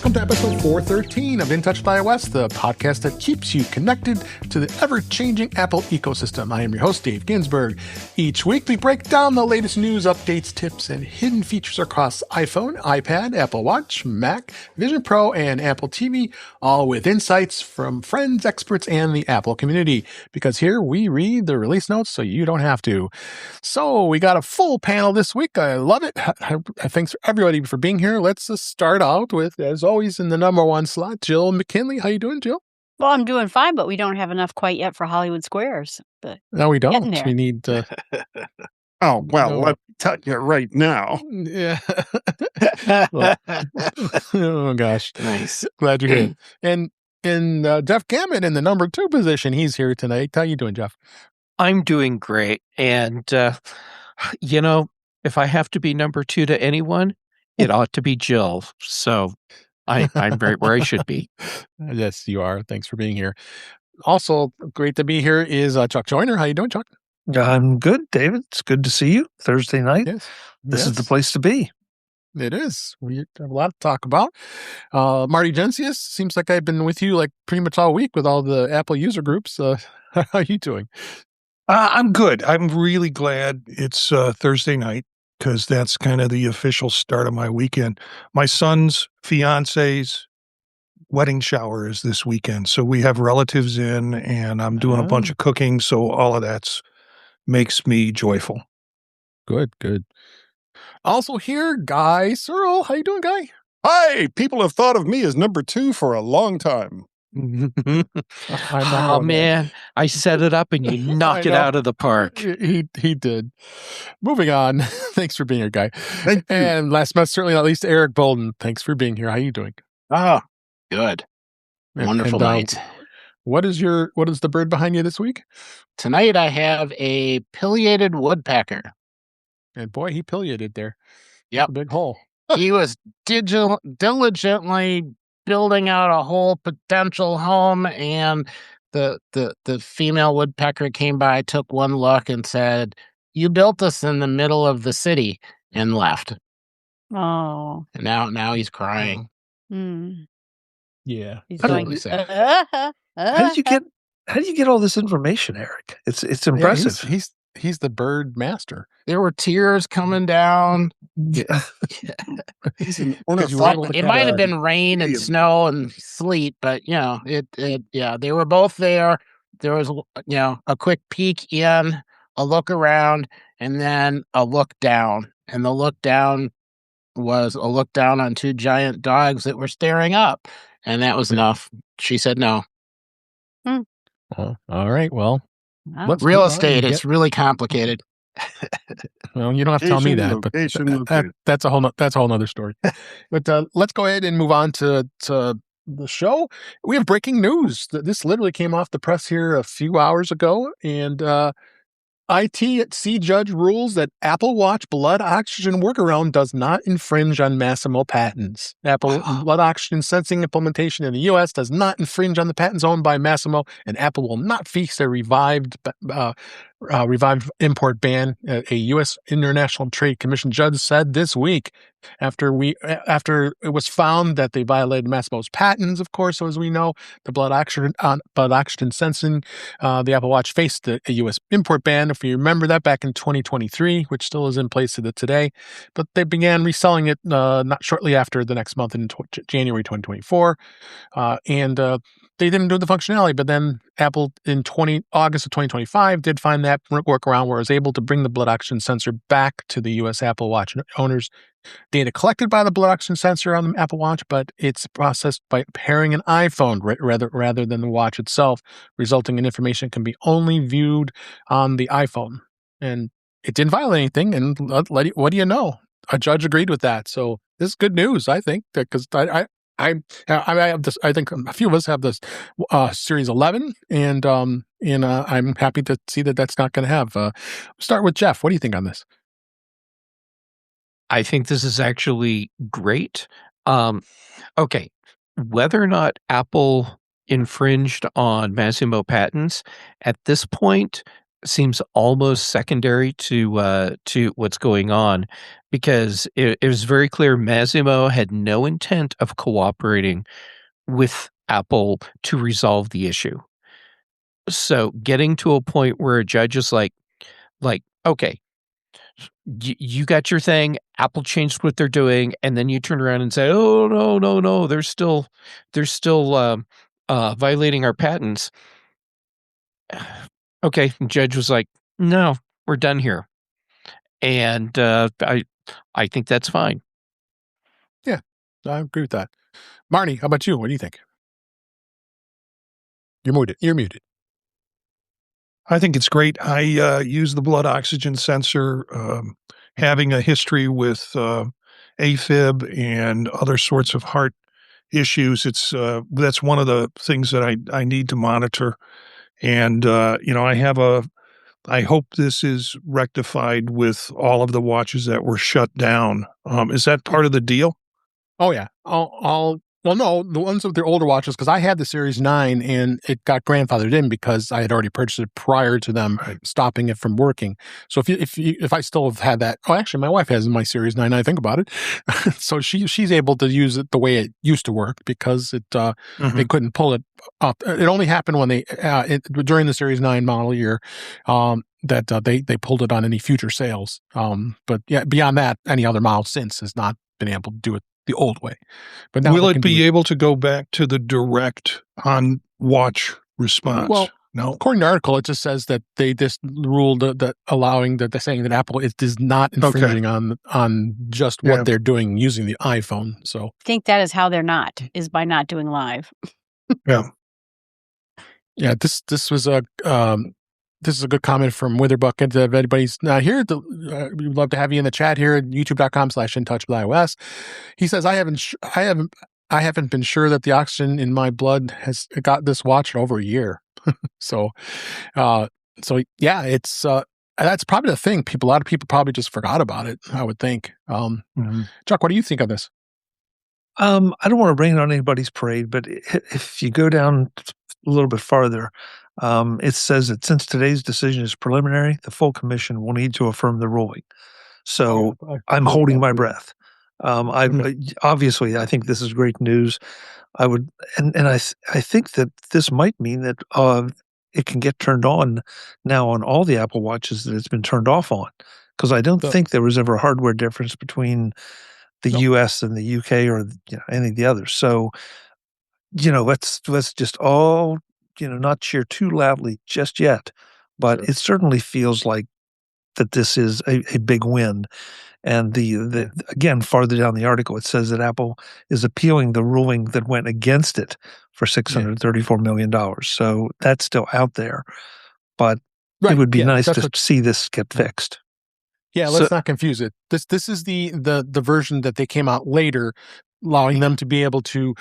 welcome to episode 413 of In Touch with iOS, the podcast that keeps you connected to the ever-changing Apple ecosystem. I am your host, Dave Ginsburg. Each week, we break down the latest news, updates, tips, and hidden features across iPhone, iPad, Apple Watch, Mac, Vision Pro, and Apple TV, all with insights from friends, experts, and the Apple community. Because here, we read the release notes so you don't have to. So, we got a full panel this week. I love it. Thanks for everybody for being here. Let's start out with, as always, in the number one slot, Jill McKinley. How you doing, Jill? Well, I'm doing fine, but we don't have enough quite yet for Hollywood Squares. But no, we don't. We need to... Oh, well, let me tell you right now. Yeah. Oh, gosh. Nice. Glad you're here. And Jeff Gamet in the number two position. He's here tonight. How you doing, Jeff? I'm doing great. And, if I have to be number two to anyone, it ought to be Jill. So I'm right where I should be. Yes, you are. Thanks for being here. Also, great to be here is Chuck Joyner. How you doing, Chuck? I'm good, David. It's good to see you Thursday night. Yes. This is the place to be. It is. We have a lot to talk about. Marty Jencius, seems like I've been with you like pretty much all week with all the Apple user groups. How are you doing? I'm good. I'm really glad it's Thursday night because that's kind of the official start of my weekend. My son's fiance's wedding shower is this weekend. So we have relatives in and I'm doing a bunch of cooking. So all of that makes me joyful. Good. Also here, Guy Serle. How you doing, Guy? Hi, people have thought of me as number two for a long time. Oh, man. I set it up and you knocked it out of the park. He did. Moving on. Thanks for being here, Guy. Thank you. And last but certainly not least, Eric Bolden. Thanks for being here. How you doing? Oh, good. Wonderful night. What is the bird behind you this week? Tonight I have a pileated woodpecker. And boy, he pileated there. Yep. A big hole. He was diligently building out a whole potential home, and the female woodpecker came by, took one look, and said, "You built this in the middle of the city," and left. Oh. And now he's crying. Yeah. He's How going, did you get all this information, Eric? It's impressive. Yeah, he's the bird master. There were tears coming down. He's an It might have been rain and snow and sleet, but they were both there. There was a quick peek in, a look around, and then a look down. And the look down was a look down on two giant dogs that were staring up, and that was enough. She said no. All right. Well, real estate is really complicated. Well, you don't have to tell me that, but that's a whole nother story. But let's go ahead and move on to the show. We have breaking news. This literally came off the press here a few hours ago, and ITC judge rules that Apple Watch blood oxygen workaround does not infringe on Masimo patents. Apple blood oxygen sensing implementation in the U.S. does not infringe on the patents owned by Masimo, and Apple will not face a revived import ban. A U.S. International Trade Commission judge said this week, after it was found that they violated Masimo's patents. Of course, as we know, the blood oxygen sensing, the Apple Watch faced a U.S. import ban. If you remember that, back in 2023, which still is in place to today, but they began reselling it not shortly after the next month in January 2024, and they didn't do the functionality. But then Apple in August of 2025 did find that workaround where it was able to bring the blood oxygen sensor back to the U.S. Apple Watch owners. Data collected by the blood oxygen sensor on the Apple Watch, but it's processed by pairing an iPhone rather than the watch itself, resulting in information that can be only viewed on the iPhone. And it didn't violate anything. And what do you know? A judge agreed with that. So this is good news, I think, because I have this. I think a few of us have this Series 11, and I'm happy to see that that's not going to have. Start with Jeff. What do you think on this? I think this is actually great. Okay, whether or not Apple infringed on Masimo patents at this point seems almost secondary to what's going on. because it was very clear Massimo had no intent of cooperating with Apple to resolve the issue. So getting to a point where a judge is like, okay, you got your thing, Apple changed what they're doing, and then you turn around and say, oh, no, they're still violating our patents. Okay, the judge was like, no, we're done here. And I think that's fine. Yeah, I agree with that. Marty, how about you? What do you think? You're muted. You're muted. I think it's great. I use the blood oxygen sensor, having a history with AFib and other sorts of heart issues. It's that's one of the things that I need to monitor. And I hope this is rectified with all of the watches that were shut down. Is that part of the deal? Oh yeah, well, no, the ones with the older watches, because I had the Series 9 and it got grandfathered in because I had already purchased it prior to them stopping it from working. So if I still have had that, actually, my wife has my Series 9. I think about it, so she's able to use it the way it used to work because they couldn't pull it up. It only happened when they during the Series 9 model year. That they pulled it on any future sales. But yeah, beyond that, any other model since has not been able to do it the old way. But now will it be able to go back to the direct on watch response? Well, no. According to the article, it just says that they just ruled that allowing that they're saying that Apple is not infringing on just what they're doing using the iPhone. So I think that is how they're not, is by not doing live. Yeah. Yeah, this was a this is a good comment from Witherbuck. And if anybody's not here, we'd love to have you in the chat here at youtube.com/intouch with iOS. He says, I haven't been sure that the oxygen in my blood has got this watch in over a year. So yeah, it's that's probably the thing. A lot of people probably just forgot about it, I would think. Chuck, what do you think of this? I don't want to rain on anybody's parade, but if you go down a little bit farther, it says that since today's decision is preliminary, the full commission will need to affirm the ruling. So I'm holding my breath. Obviously, I think this is great news. I think that this might mean that it can get turned on now on all the Apple Watches that it's been turned off on, because I don't think there was ever a hardware difference between the U.S. and the U.K. or any of the others. So let's just all not cheer too loudly just yet, but it certainly feels like that this is a big win. And the again, farther down the article, it says that Apple is appealing the ruling that went against it for $634 million. So that's still out there, but it would be nice to see this get fixed. Yeah, let's not confuse it. This is the version that they came out later, allowing them to be able to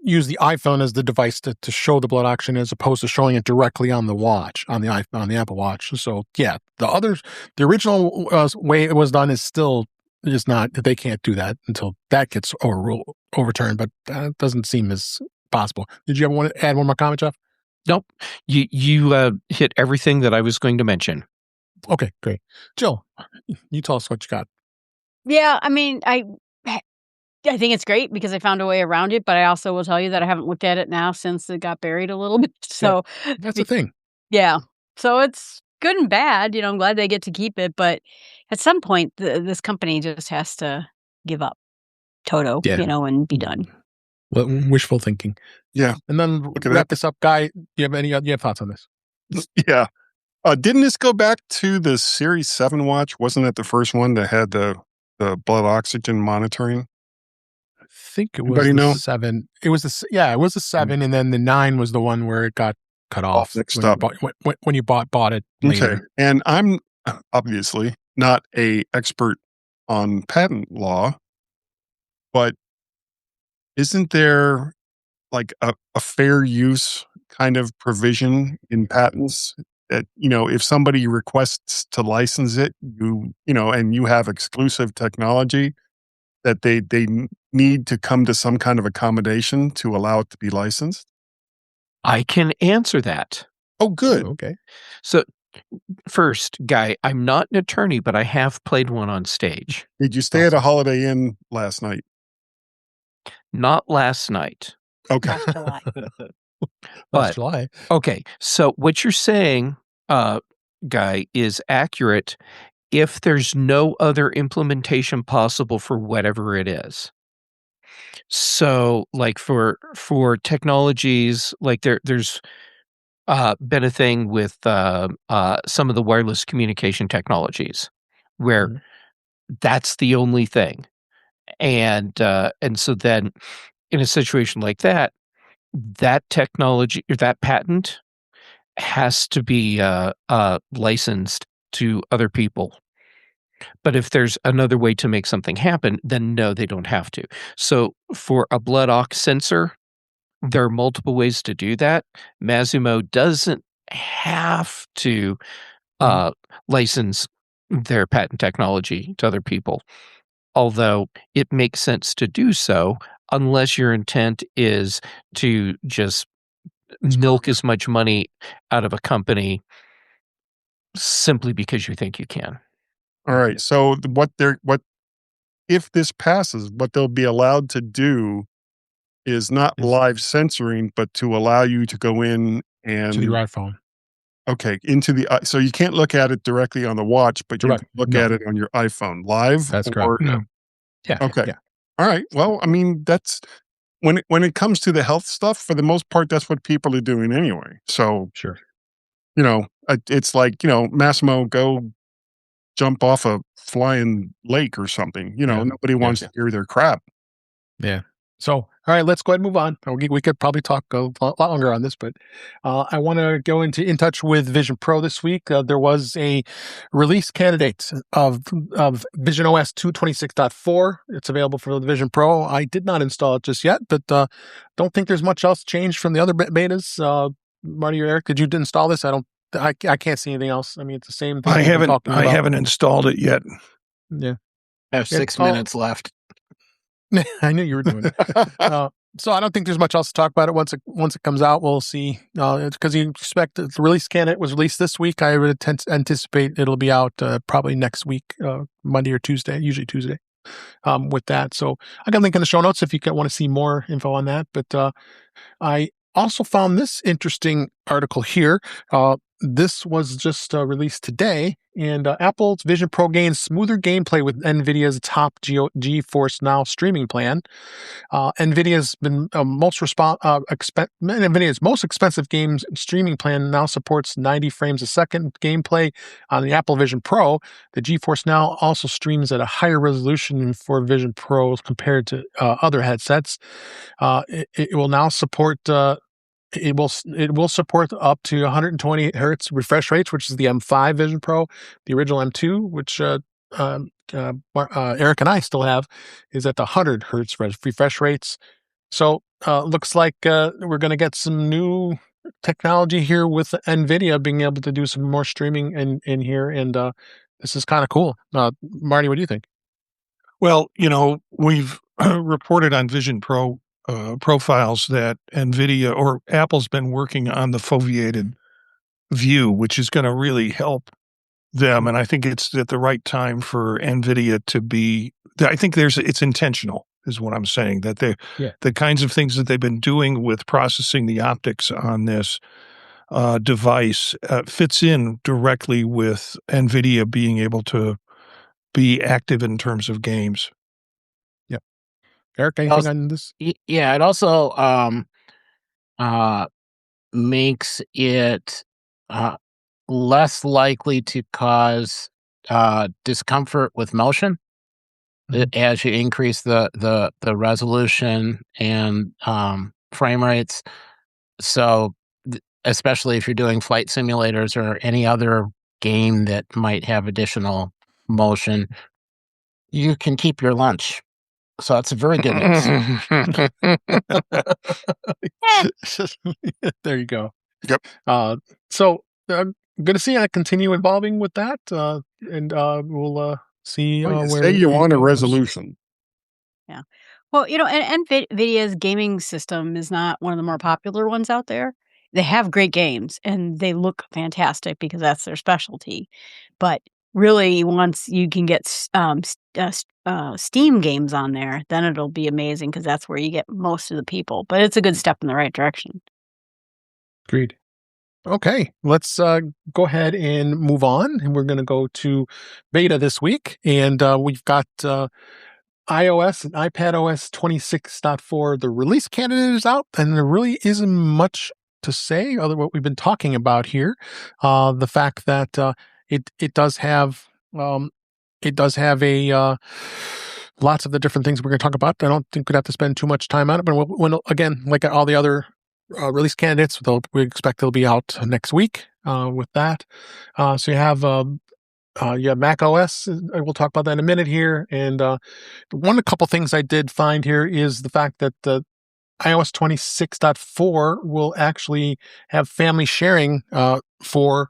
use the iPhone as the device to show the blood oxygen as opposed to showing it directly on the watch, on the Apple Watch. So yeah, the original way it was done is not. They can't do that until that gets overturned. But that doesn't seem as possible. Did you ever want to add one more comment, Jeff? Nope. You hit everything that I was going to mention. Okay, great. Jill, you tell us what you got. Yeah, I mean, I think it's great because I found a way around it, but I also will tell you that I haven't looked at it now since it got buried a little bit. So that's the thing. Yeah. So it's good and bad. I'm glad they get to keep it, but at some point, this company just has to give up Toto, and be done. Well, wishful thinking. Yeah. And then wrap this up, Guy. You have thoughts on this? Yeah. Didn't this go back to the Series 7 watch? Wasn't it the first one that had the blood oxygen monitoring? I think it was the 7. It was the 7, and then the 9 was the one where it got cut off. When you bought it later. Okay. And I'm obviously not a expert on patent law, but isn't there like a fair use kind of provision in patents that, if somebody requests to license it, and you have exclusive technology, that they need to come to some kind of accommodation to allow it to be licensed? I can answer that. Oh, good. Okay. So First, Guy, I'm not an attorney, but I have played one on stage. Did you stay at a Holiday Inn last night? Not last night. Okay. Last July. Last July. Okay, so what you're saying, Guy, is accurate if there's no other implementation possible for whatever it is. So, like for technologies, like there's been a thing with some of the wireless communication technologies where that's the only thing, and so then in a situation like that, that technology or that patent has to be licensed to other people. But if there's another way to make something happen, then no, they don't have to. So for a blood ox sensor, there are multiple ways to do that. Masimo doesn't have to license their patent technology to other people, although it makes sense to do so unless your intent is to just milk as much money out of a company simply because you think you can. All right. So what if this passes, what they'll be allowed to do is not live censoring, but to allow you to go in and to your iPhone. Okay, into the so you can't look at it directly on the watch, but you can look at it on your iPhone live. That's correct. Yeah. Okay. Yeah. All right. Well, I mean, that's when it comes to the health stuff, for the most part, that's what people are doing anyway. So Sure. It's like, Massimo, go jump off a flying lake or something. Nobody wants to hear their crap. Yeah. So, all right, let's go ahead and move on. We could probably talk a lot longer on this, but I want to go into In Touch with Vision Pro this week. There was a release candidate of Vision OS 226.4. It's available for the Vision Pro. I did not install it just yet, but don't think there's much else changed from the other betas. Marty or Eric, did you install this? I can't see anything else. I mean, it's the same thing. I haven't installed it yet. Yeah. I have 6 minutes left. I knew you were doing it. So I don't think there's much else to talk about it. Once it comes out, we'll see. Because you expect the release candidate was released this week. I would anticipate it'll be out probably next week, Monday or Tuesday, usually Tuesday. With that, so I got a link in the show notes if you want to see more info on that. But I also found this interesting article here. This was just released today, and Apple's Vision Pro gains smoother gameplay with NVIDIA's top GeForce Now streaming plan. NVIDIA's been NVIDIA's most expensive games streaming plan now supports 90 frames a second gameplay on the Apple Vision Pro. The GeForce Now also streams at a higher resolution for Vision Pros compared to other headsets. It will now support. It will support up to 120 hertz refresh rates, which is the M5 Vision Pro. The original M2, which Eric and I still have, is at the 100 hertz refresh rates. So looks like we're going to get some new technology here with NVIDIA being able to do some more streaming in here, and this is kind of cool. Marty, what do you think? Well, we've reported on Vision Pro profiles that NVIDIA or Apple's been working on the foveated view, which is going to really help them. And I think it's at the right time for NVIDIA to be, I think it's intentional is what I'm saying, that the kinds of things that they've been doing with processing the optics on this device fits in directly with NVIDIA being able to be active in terms of games. Eric, anything on this? Yeah, it also makes it less likely to cause discomfort with motion as you increase the resolution and frame rates. So, especially if you're doing flight simulators or any other game that might have additional motion, you can keep your lunch. So that's very good news. There you go. Yep. So I'm going to see I continue evolving with that, and we'll see where. Say you want a resolution. Yeah. Well, and NVIDIA's gaming system is not one of the more popular ones out there. they have great games and they look fantastic because that's their specialty. But really, once you can get Steam games on there, then it'll be amazing because that's where you get most of the people. But it's a good step in the right direction. Agreed. Okay, let's go ahead and move on. And we're going to go to beta this week. And we've got iOS and iPadOS 26.4. The release candidate is out, and there really isn't much to say other than what we've been talking about here. The fact that it does have a lots of the different things we're going to talk about. I don't think we'd have to spend too much time on it, but when again, like all the other release candidates, we expect they'll be out next week with that. So you have Mac OS. We'll talk about that in a minute here. And a couple things I did find here is the fact that the iOS 26.4 will actually have family sharing for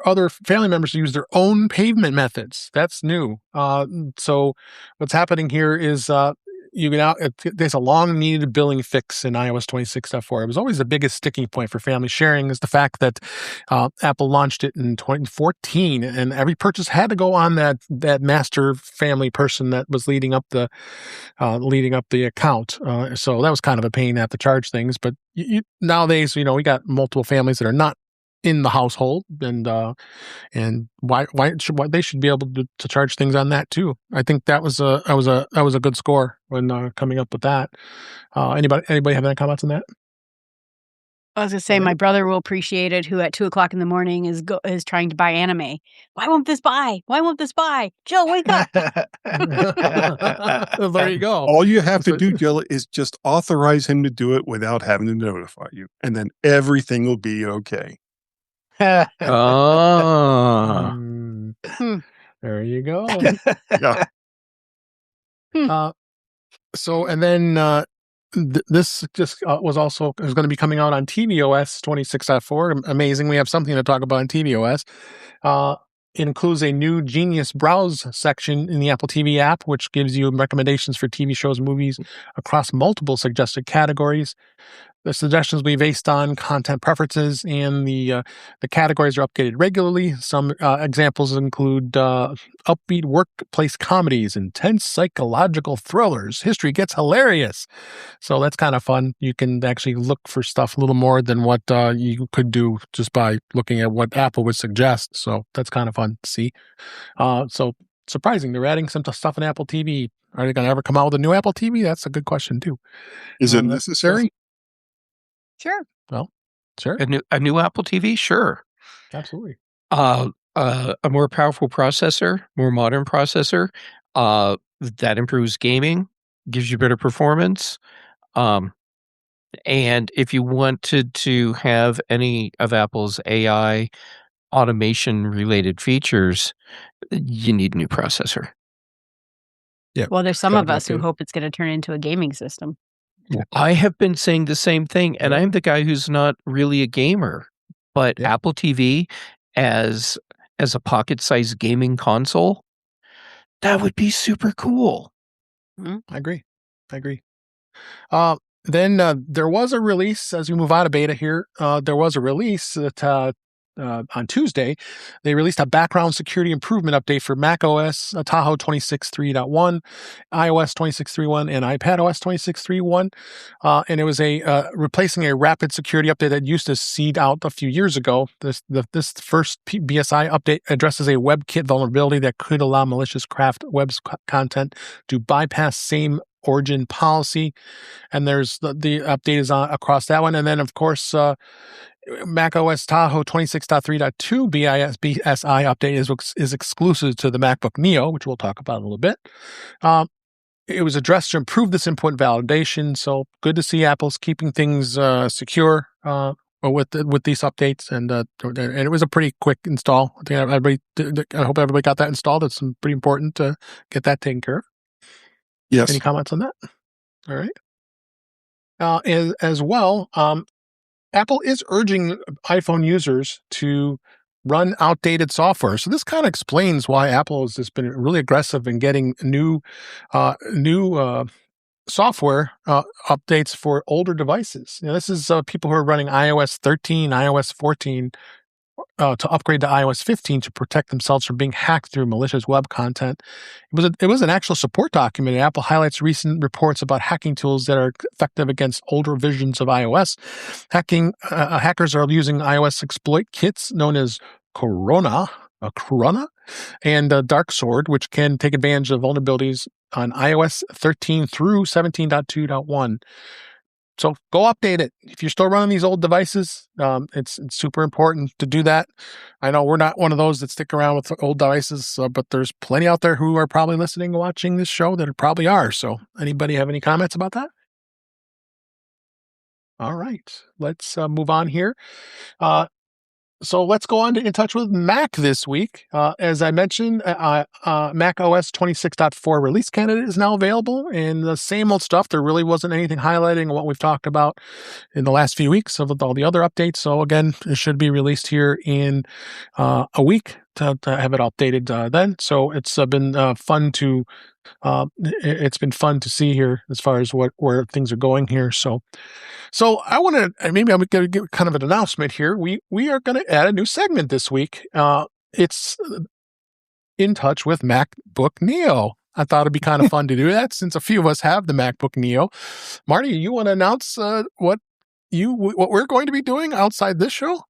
other family members to use their own payment methods. That's new. So what's happening here is there's a long needed billing fix in iOS 26.4. It was always the biggest sticking point for family sharing is the fact that Apple launched it in 2014, and every purchase had to go on that master family person that was leading up the account. So that was kind of a pain to have to charge things. But nowadays, we got multiple families that are not in the household, and why they should be able to charge things on that too. I think that was a good score when coming up with that. Anybody have any comments on that? I was gonna say my brother will appreciate it. Who at 2:00 in the morning is trying to buy anime. Why won't this buy? Why won't this buy? Jill, wake up! There you go. All you have to do, Jill, is just authorize him to do it without having to notify you, and then everything will be okay. Oh. There you go. Yeah. So, and then this just was going to be coming out on tvOS 26.4. Amazing. We have something to talk about on tvOS. It includes a new Genius Browse section in the Apple TV app, which gives you recommendations for TV shows and movies across multiple suggested categories. The suggestions will be based on content preferences, and the categories are updated regularly. Some examples include upbeat workplace comedies, intense psychological thrillers. History gets hilarious. So that's kind of fun. You can actually look for stuff a little more than what you could do just by looking at what Apple would suggest. So that's kind of fun to see. So surprising, they're adding some stuff in Apple TV. Are they going to ever come out with a new Apple TV? That's a good question too. Is it necessary? Sure. Well, sure. A new Apple TV? Sure. Absolutely. A more powerful processor, more modern processor, that improves gaming, gives you better performance. And if you wanted to have any of Apple's AI automation related features, you need a new processor. Yeah. Well, there's some of us who hope it's going to turn into a gaming system. I have been saying the same thing, and I'm the guy who's not really a gamer, but Apple TV as a pocket-sized gaming console, that would be super cool. I agree. Then there was a release, as we move out of beta here, there was a release that on Tuesday, they released a background security improvement update for Mac OS, Tahoe 26.3.1, iOS 26.3.1, and iPadOS 26.3.1. And it was replacing a rapid security update that used to seed out a few years ago. This first BSI update addresses a WebKit vulnerability that could allow malicious craft web content to bypass same origin policy. And there's the update is across that one. And then, of course, Mac OS Tahoe 26.3.2 BSI update is exclusive to the MacBook Neo, which we'll talk about in a little bit. It was addressed to improve this endpoint validation. So good to see Apple's keeping things secure with these updates, and it was a pretty quick install. I hope everybody got that installed. It's pretty important to get that taken care of. Yes. Any comments on that? All right. As well, Apple is urging iPhone users to run outdated software. So this kind of explains why Apple has just been really aggressive in getting new software updates for older devices. This is people who are running iOS 13, iOS 14, to upgrade to iOS 15 to protect themselves from being hacked through malicious web content. It was an actual support document. Apple highlights recent reports about hacking tools that are effective against older versions of iOS. Hackers are using iOS exploit kits known as Corona and Dark Sword, which can take advantage of vulnerabilities on iOS 13 through 17.2.1. So go update it. If you're still running these old devices, it's super important to do that. I know we're not one of those that stick around with old devices, but there's plenty out there who are probably listening and watching this show that probably are. So anybody have any comments about that? All right, let's move on here. So let's go on to In Touch with Mac this week. As I mentioned, Mac OS 26.4 release candidate is now available, and the same old stuff. There really wasn't anything highlighting what we've talked about in the last few weeks of all the other updates. So again, it should be released here in a week to have it updated then. So it's been fun to it's been fun to see here as far as where things are going here. So I want to, maybe I'm going to give kind of an announcement here. We are going to add a new segment this week. It's In Touch with MacBook Neo. I thought it'd be kind of fun to do that since a few of us have the MacBook Neo. Marty, you want to announce what we're going to be doing outside this show?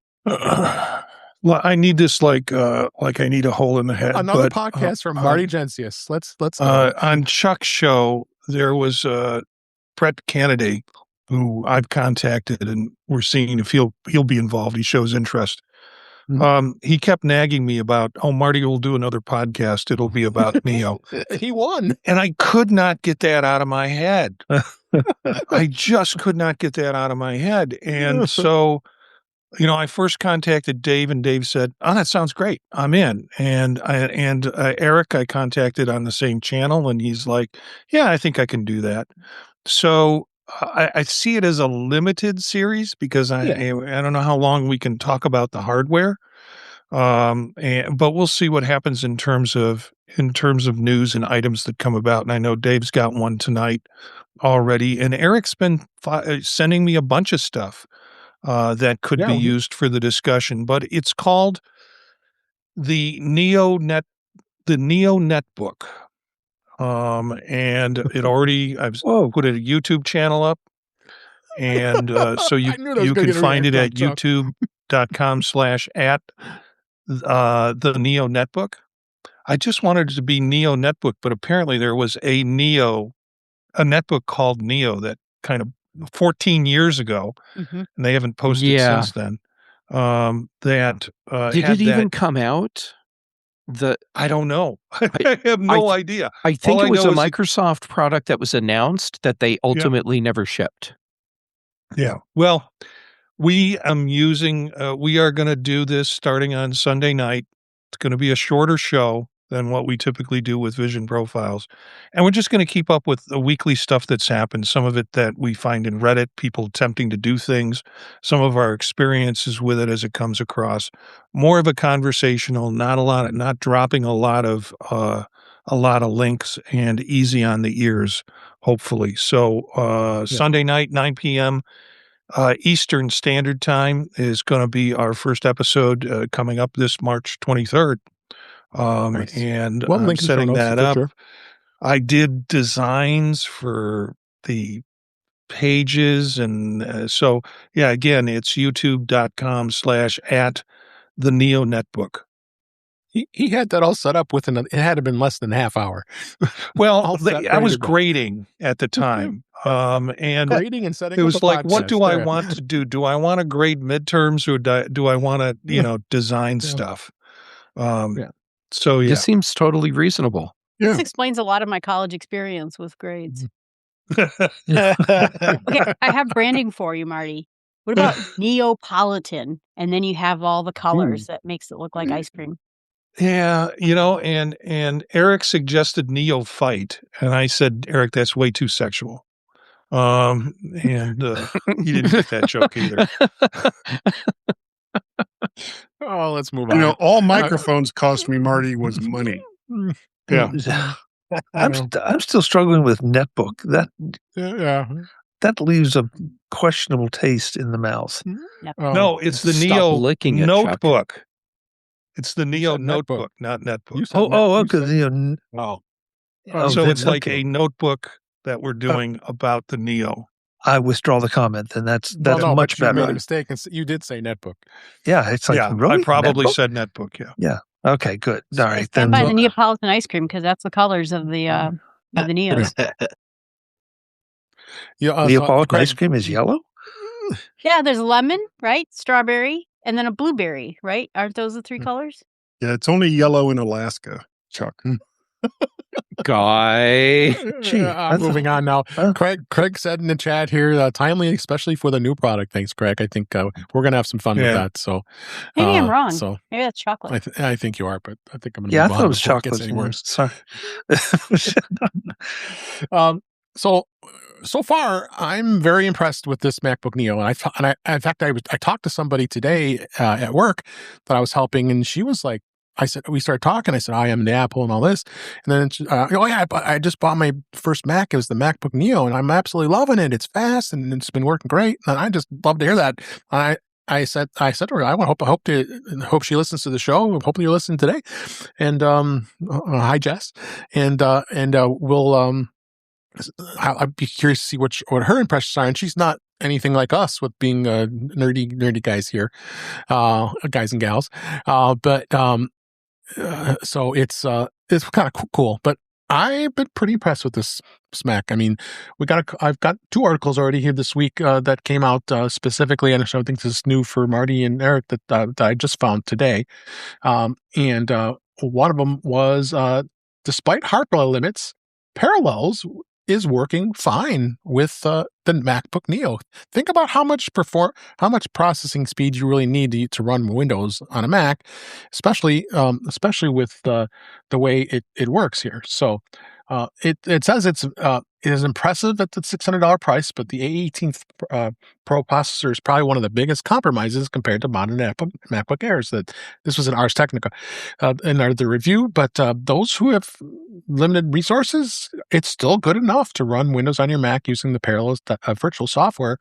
Well, I need this like I need a hole in the head. Another podcast from Marty Jencius. Let's on Chuck's show, there was Brett Kennedy, who I've contacted, and we're seeing if he'll be involved. He shows interest. He kept nagging me about, Marty will do another podcast. It'll be about Neo. He won. And I could not get that out of my head. I just could not get that out of my head. And so, I first contacted Dave, and Dave said, that sounds great. I'm in. And Eric, I contacted on the same channel, and he's like, yeah, I think I can do that. So I see it as a limited series because I don't know how long we can talk about the hardware. But we'll see what happens in terms of news and items that come about. And I know Dave's got one tonight already, and Eric's been sending me a bunch of stuff that could be used for the discussion. But it's called the Neo Netbook. And it already, I've put a YouTube channel up, and so you can find it at youtube.com/at the Neo Netbook. I just wanted it to be Neo Netbook, but apparently there was a netbook called Neo that kind of 14 years ago, and they haven't posted since then. Did it even come out? I don't know. I have no idea. I think it was a Microsoft product that was announced that they ultimately never shipped. Yeah. Well, we are going to do this starting on Sunday night. It's going to be a shorter show than what we typically do with Vision Profiles. And we're just going to keep up with the weekly stuff that's happened. Some of it that we find in Reddit, people attempting to do things, some of our experiences with it as it comes across. More of a conversational, not dropping a lot of links, and easy on the ears, hopefully. So Sunday night, 9 p.m. Eastern Standard Time is going to be our first episode coming up this March 23rd. Nice. And I'm setting that up. Sure. I did designs for the pages. And so, again, it's youtube.com/at the Neo Netbook. He had that all set up within, it had to have been less than half hour. Well, I was grading at the time. And grading and setting it was up like, what do I want to do? Do I want to grade midterms, or do I want to, design stuff? So this seems totally reasonable. Yeah. This explains a lot of my college experience with grades. Okay, I have branding for you, Marty. What about Neapolitan? And then you have all the colors that makes it look like ice cream. Yeah, and Eric suggested Neophyte, and I said, Eric, that's way too sexual. And he didn't get that joke either. Oh, let's move on. All microphones cost me, Marty, was money. Yeah. I'm still struggling with netbook. That leaves a questionable taste in the mouth. No, it's the Stop Neo licking it, Chuck. notebook. It's the Neo said notebook, not netbook. You said Because So it's like okay. a notebook that we're doing about the Neo. I withdraw the comment. Then that's much but you made a better. mistake, and you did say netbook. Yeah, it's like really? I probably netbook? said netbook. Yeah. Yeah. Okay, good. All right. Stand by the Neapolitan ice cream because that's the colors of the Neos. Neapolitan ice cream is yellow? Yeah, there's lemon, right? Strawberry, and then a blueberry, right? Aren't those the three colors? Yeah, it's only yellow in Alaska, Chuck. Guy. Moving on now. Craig said in the chat here, timely, especially for the new product. Thanks, Craig. I think we're going to have some fun with that. So maybe I'm wrong. So maybe that's chocolate. I think you are, but I think I'm going to I move on. thought it was before chocolate. It gets any Sorry. So far, I'm very impressed with this MacBook Neo, and in fact, I talked to somebody today at work that I was helping, and she was like, we started talking. I said, I am the Apple and all this, and then I just bought my first Mac. It was the MacBook Neo, and I'm absolutely loving it. It's fast and it's been working great, and I just love to hear that. I said to her, I hope she listens to the show. Hopefully you listen today, and hi Jess, and we'll I'd be curious to see what her impressions are. And she's not anything like us with being nerdy guys here, guys and gals. So it's kind of cool. But I've been pretty impressed with this Mac. I mean, I've got 2 articles already here this week that came out specifically, and I think this is new for Marty and Eric that I just found today. And one of them was despite hardware limits, Parallels is working fine with the MacBook Neo. Think about how much processing speed you really need to run Windows on a Mac, especially with the way it works here. So it says it is impressive at the $600 price, but the A18 Pro processor is probably one of the biggest compromises compared to modern MacBook Airs. That this was an Ars Technica in the review, but those who have limited resources, it's still good enough to run Windows on your Mac using the Parallels virtual software.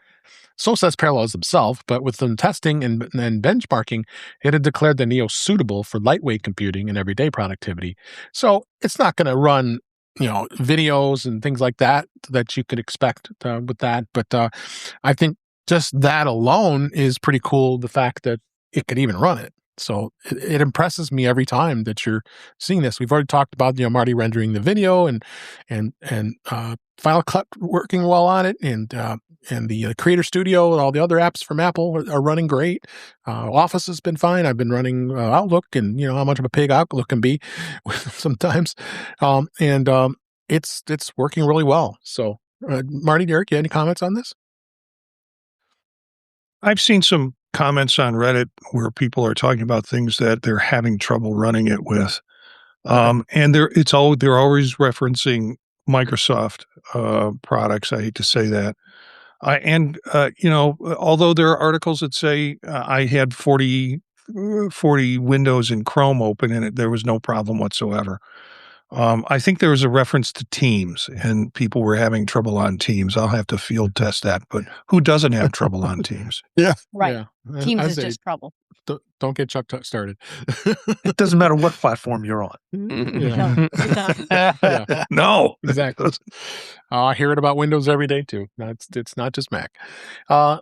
So says Parallels themselves, but with some testing and benchmarking, it had declared the Neo suitable for lightweight computing and everyday productivity. So it's not going to run videos and things like that you could expect with that. But I think just that alone is pretty cool. The fact that it could even run it. So it impresses me every time that you're seeing this. We've already talked about Marty rendering the video and Final Cut working well on it, and the Creator Studio and all the other apps from Apple are running great. Office has been fine. I've been running Outlook, and how much of a pig Outlook can be sometimes, and it's working really well. So, Marty, Derek, you have any comments on this? I've seen some comments on Reddit where people are talking about things that they're having trouble running it with, and they're always referencing Microsoft products. I hate to say that. Although there are articles that say I had 40 windows in Chrome open and there was no problem whatsoever. I think there was a reference to Teams and people were having trouble on Teams. I'll have to field test that, but who doesn't have trouble on Teams? Yeah. Right. Yeah. Teams is just trouble. Don't get Chuck started. It doesn't matter what platform you're on. Yeah. No, exactly. I hear it about Windows every day too. It's not just Mac. So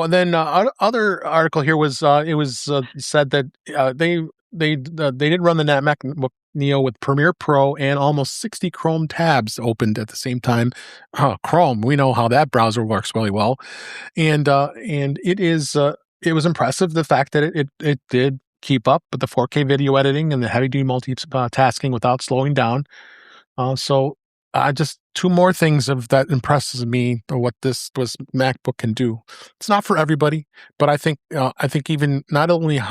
then other article here was it was said that they did run the MacBook Neo with Premiere Pro and almost 60 Chrome tabs opened at the same time. Chrome, we know how that browser works really well, and it was impressive the fact that it did keep up with the 4K video editing and the heavy-duty multitasking without slowing down. So just 2 more things that impresses me of what this MacBook can do. It's not for everybody, but I think even not only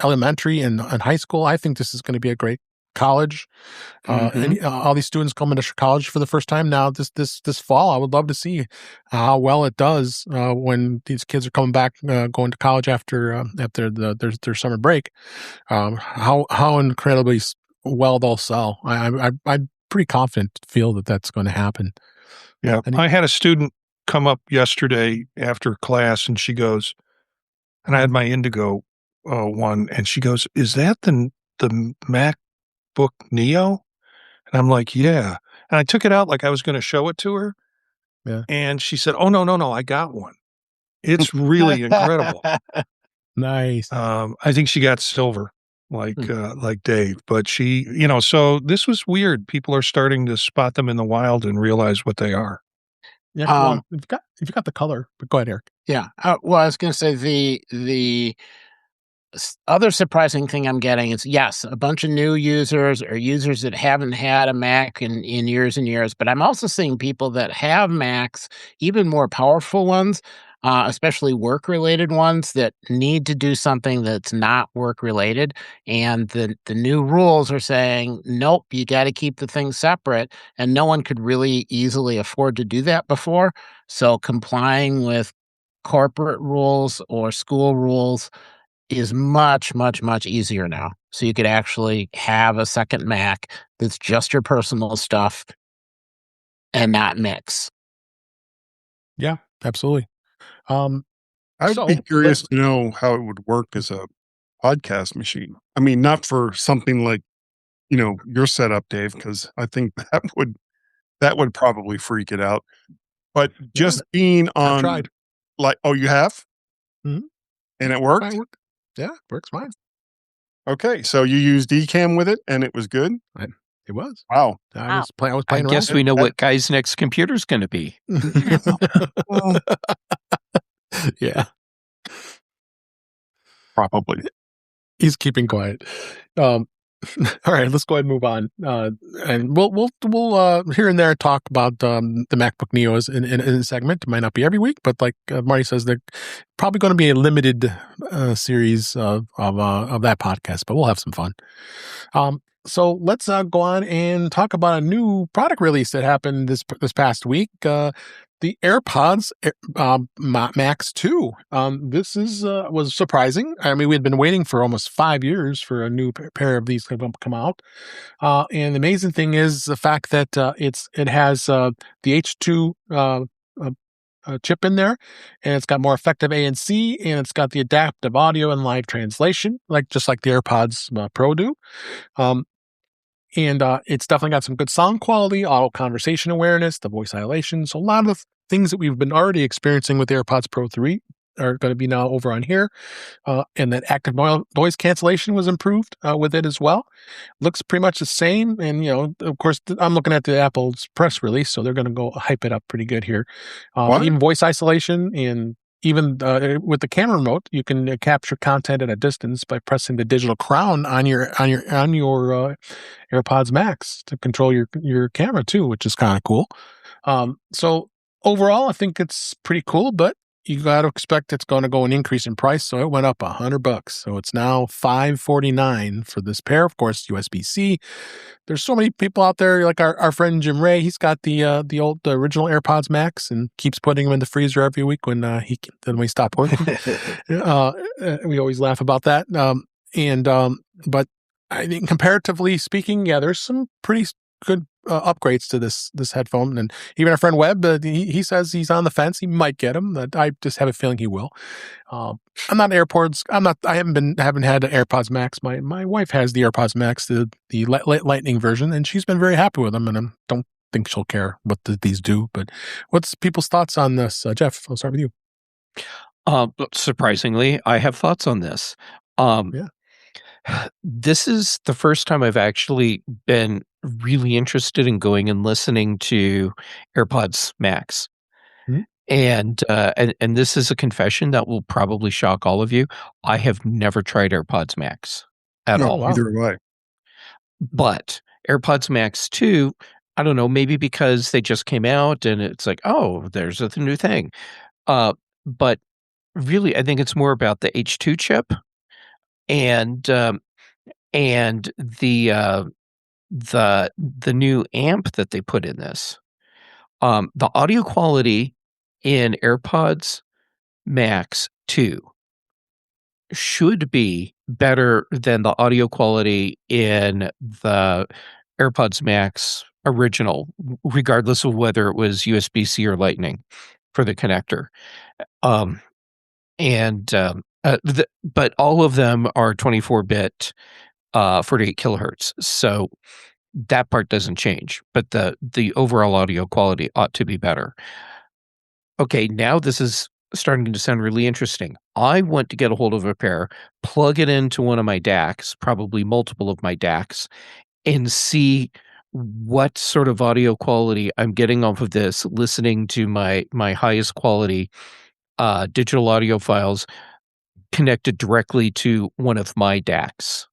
elementary and high school, I think this is going to be a great college. And all these students coming to college for the first time now this fall. I would love to see how well it does when these kids are coming back, going to college after their summer break. How incredibly well they'll sell. I'm pretty confident to feel that that's going to happen. Yeah. I had a student come up yesterday after class, and she goes, and I had my Indigo one, and she goes, "Is that the MacBook Neo?" And I'm like, "Yeah." And I took it out like I was going to show it to her. Yeah. And she said, "Oh, no, I got one. It's really incredible." Nice. I think she got silver, like Dave. But she, so this was weird. People are starting to spot them in the wild and realize what they are. Yeah. Well, if you got the color, but go ahead, Eric. Yeah. Well, I was going to say the other surprising thing I'm getting is, yes, a bunch of new users or users that haven't had a Mac in years and years, but I'm also seeing people that have Macs, even more powerful ones, especially work-related ones that need to do something that's not work-related. And the new rules are saying, nope, you got to keep the things separate. And no one could really easily afford to do that before. So complying with corporate rules or school rules is much, much, much easier now. So you could actually have a second Mac that's just your personal stuff and not mix. Yeah, absolutely. I'd be curious to know how it would work as a podcast machine. I mean, not for something like, your setup, Dave, because I think that would probably freak it out. But just being on, I tried. like, oh, you have? Mhm. And it worked? Yeah, works fine. Okay, so you used Ecamm with it, and it was good? It was. Wow. I was I playing around. guess we know what Guy's next computer's going to be. Yeah. Probably. He's keeping quiet. All right, let's go ahead and move on. And we'll here and there talk about the MacBook Neos in a segment. It might not be every week, but like Marty says, they're probably going to be a limited series of that podcast. But we'll have some fun. So let's go on and talk about a new product release that happened this past week. The AirPods Max 2. This was surprising. I mean, we had been waiting for almost 5 years for a new pair of these to come out. And the amazing thing is the fact that it has the H2 chip in there, and it's got more effective ANC, and it's got the adaptive audio and live translation, just like the AirPods Pro do. And it's definitely got some good sound quality, auto conversation awareness, the voice isolation. So a lot of the things that we've been already experiencing with AirPods Pro 3 are going to be now over on here. And that active noise cancellation was improved with it as well. Looks pretty much the same. And, of course, I'm looking at the Apple's press release, so they're going to go hype it up pretty good here. Even voice isolation, and even with the camera remote, you can capture content at a distance by pressing the digital crown on your AirPods Max to control your camera too, which is kind of cool. So overall, I think it's pretty cool, but you got to expect it's going to go an increase in price. So it went up $100. So it's now $549 for this pair. Of course, USB-C. There's so many people out there, like our friend Jim Ray. He's got the original AirPods Max and keeps putting them in the freezer every week when we stop working. We always laugh about that. But I think comparatively speaking, yeah, there's some pretty good upgrades to this headphone. And even our friend Webb, he says he's on the fence. He might get them. I just have a feeling he will. I'm not AirPods. I haven't had an AirPods Max. My wife has the AirPods Max, the Lightning version, and she's been very happy with them. And I don't think she'll care what these do. But what's people's thoughts on this? Jeff, I'll start with you. Surprisingly, I have thoughts on this. Yeah. This is the first time I've actually been really interested in going and listening to AirPods Max. Mm-hmm. And this is a confession that will probably shock all of you. I have never tried AirPods Max at all. Neither have I. But AirPods Max 2, I don't know, maybe because they just came out and it's like, oh, there's a new thing. But really, I think it's more about the H2 chip and the new amp that they put in this. The audio quality in AirPods Max 2 should be better than the audio quality in the AirPods Max original, regardless of whether it was USB-C or Lightning for the connector. But all of them are 24-bit, 48 kilohertz. So that part doesn't change, but the overall audio quality ought to be better. Okay, now this is starting to sound really interesting. I want to get a hold of a pair, plug it into one of my DACs, probably multiple of my DACs, and see what sort of audio quality I'm getting off of this, listening to my highest quality digital audio files connected directly to one of my DACs.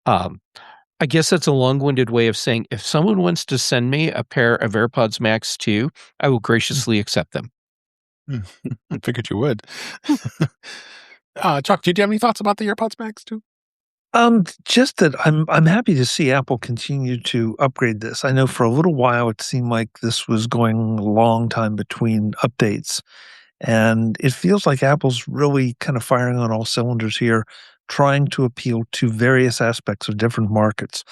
I guess that's a long-winded way of saying if someone wants to send me a pair of AirPods Max 2, I will graciously accept them. I figured you would. Chuck, do you have any thoughts about the AirPods Max 2? Just that I'm happy to see Apple continue to upgrade this. I know for a little while it seemed like this was going a long time between updates, and it feels like Apple's really kind of firing on all cylinders here, trying to appeal to various aspects of different markets,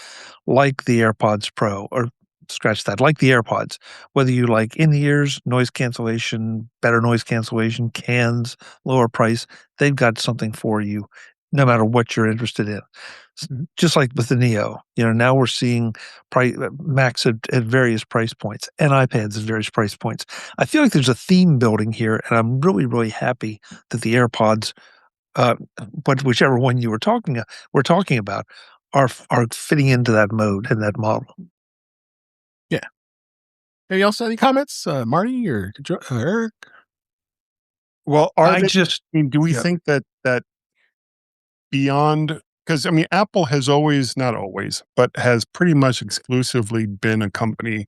like the AirPods Pro, or scratch that, like the AirPods. Whether you like in-ears, noise cancellation, better noise cancellation, cans, lower price, they've got something for you, no matter what you're interested in. Just like with the Neo, now we're seeing Macs at various price points and iPads at various price points. I feel like there's a theme building here, and I'm really, really happy that the AirPods, but whichever one you we're talking about, are fitting into that mode and that model. Yeah. Any else? Any comments, Marty or Eric? Well, do we think that beyond, because Apple has not always, but has pretty much exclusively been a company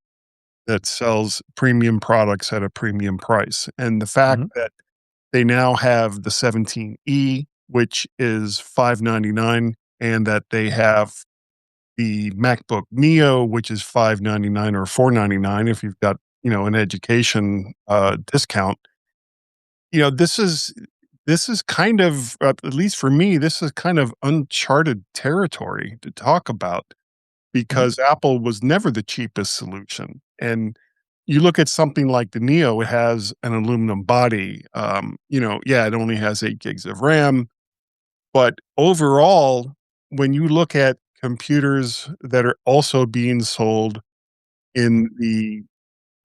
that sells premium products at a premium price. And the fact that they now have the 17E, which is $599, and that they have the MacBook Neo, which is $599 or $499 if you've got, an education discount. This is kind of, at least for me, this is kind of uncharted territory to talk about, because Apple was never the cheapest solution. And you look at something like the Neo, it has an aluminum body. It only has 8 gigs of RAM. But overall, when you look at computers that are also being sold in the,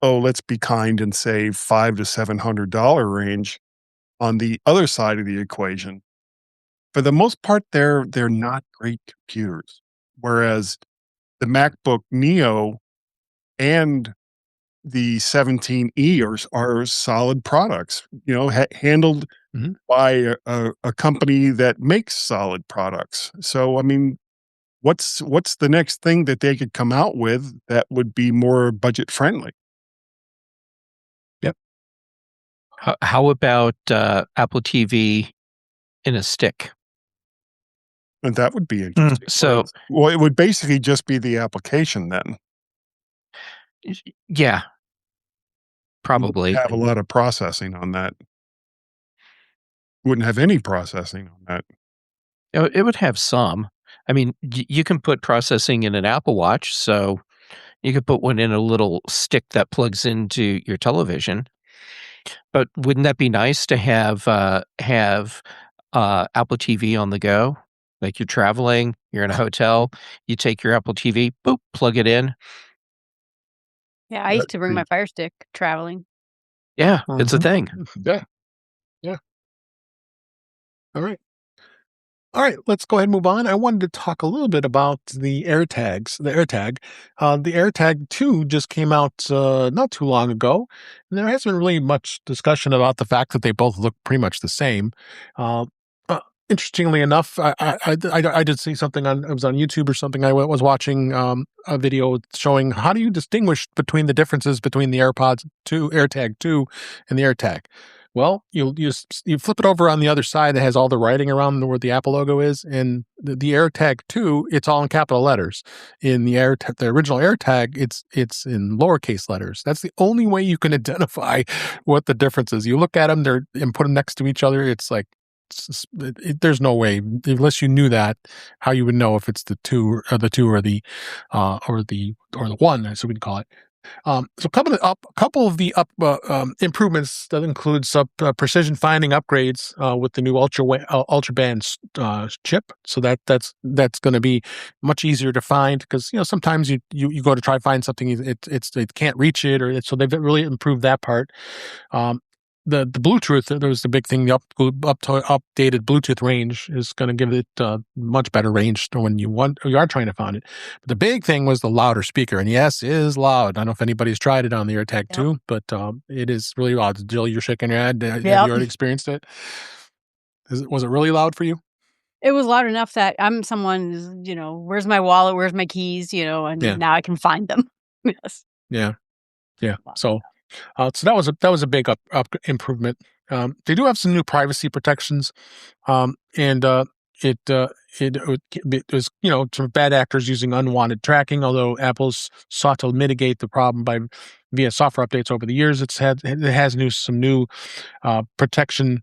let's be kind and say $500 to $700 range on the other side of the equation, for the most part, they're not great computers. Whereas the MacBook Neo and the 17E are solid products, handled by a company that makes solid products. So, what's the next thing that they could come out with that would be more budget friendly? Yep. How about Apple TV in a stick? And that would be interesting. Well, it would basically just be the application then. Yeah, probably. Have a lot of processing on that. Wouldn't have any processing on that. It would have some. You can put processing in an Apple Watch, so you could put one in a little stick that plugs into your television. But wouldn't that be nice to have Apple TV on the go? Like you're traveling, you're in a hotel, you take your Apple TV, boop, plug it in. Yeah, I used to bring my Fire Stick traveling. Yeah, it's a thing. Yeah. All right, let's go ahead and move on. I wanted to talk a little bit about the AirTag. The AirTag 2 just came out not too long ago, and there hasn't been really much discussion about the fact that they both look pretty much the same. Interestingly enough, I did see something it was on YouTube or something. I was watching a video showing how do you distinguish between the differences between the AirTag 2 and the AirTag. Well, you flip it over on the other side. It has all the writing around where the Apple logo is, and the AirTag 2, it's all in capital letters. In the original AirTag, it's in lowercase letters. That's the only way you can identify what the difference is. You look at them, and put them next to each other. It's like there's no way, unless you knew that, how you would know if it's the two or the one, as we'd call it. So a couple of the improvements that includes precision finding upgrades with the new ultra band chip. So that's going to be much easier to find, because sometimes you go to try to find something, it can't reach it, so they've really improved that part. The Bluetooth, there was the big thing. The updated Bluetooth range is going to give it much better range when you are trying to find it. But the big thing was the louder speaker, and yes, it is loud. I don't know if anybody's tried it on the AirTag 2, but it is really loud. Jill, you're shaking your head. Have you already experienced it? Was it really loud for you? It was loud enough that I'm someone, where's my wallet? Where's my keys? And now I can find them. Yes. Yeah. So that was a big up improvement. They do have some new privacy protections, and it was some bad actors using unwanted tracking. Although Apple's sought to mitigate the problem via software updates over the years, it has some new protection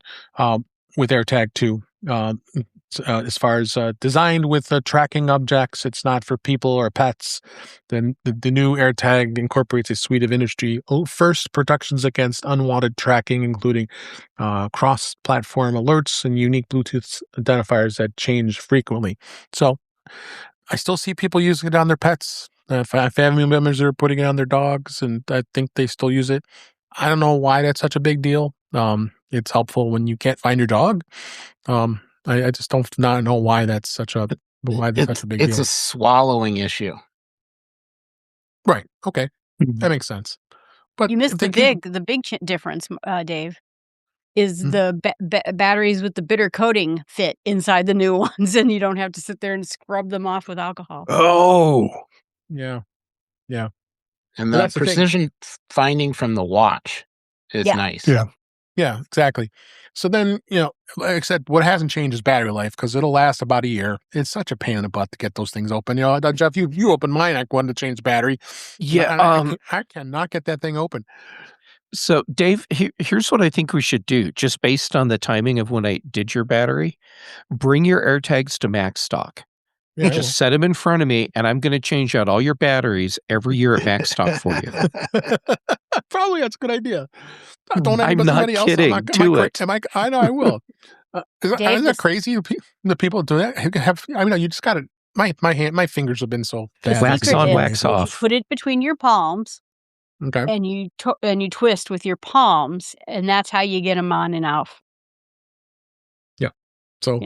with AirTag 2. As far as designed with tracking objects, it's not for people or pets. Then the new AirTag incorporates a suite of industry first protections against unwanted tracking, including cross-platform alerts and unique Bluetooth identifiers that change frequently. So I still see people using it on their pets. Family members are putting it on their dogs, and I think they still use it. I don't know why that's such a big deal. It's helpful when you can't find your dog. I just don't know why that's such a big deal. It's a swallowing issue. Right. Okay. That makes sense. But you missed the big difference, Dave, is the batteries with the bitter coating fit inside the new ones, and you don't have to sit there and scrub them off with alcohol. Oh. Yeah. And the precision finding from the watch is nice. Yeah, exactly. So then, like I said, what hasn't changed is battery life, because it'll last about a year. It's such a pain in the butt to get those things open. Jeff, you opened mine. I wanted to change the battery. Yeah, I cannot get that thing open. So, Dave, here's what I think we should do, just based on the timing of when I did your battery. Bring your AirTags to Max Stock. Yeah, just set them in front of me, and I'm going to change out all your batteries every year at Max Stock for you. Probably that's a good idea. Don't I'm not kidding. Do it. I know I will. Isn't that crazy? The people do that. You just got to. My fingers have been so bad. Wax on, wax off. Put it between your palms. Okay. And you twist with your palms, and that's how you get them on and off. Yeah. So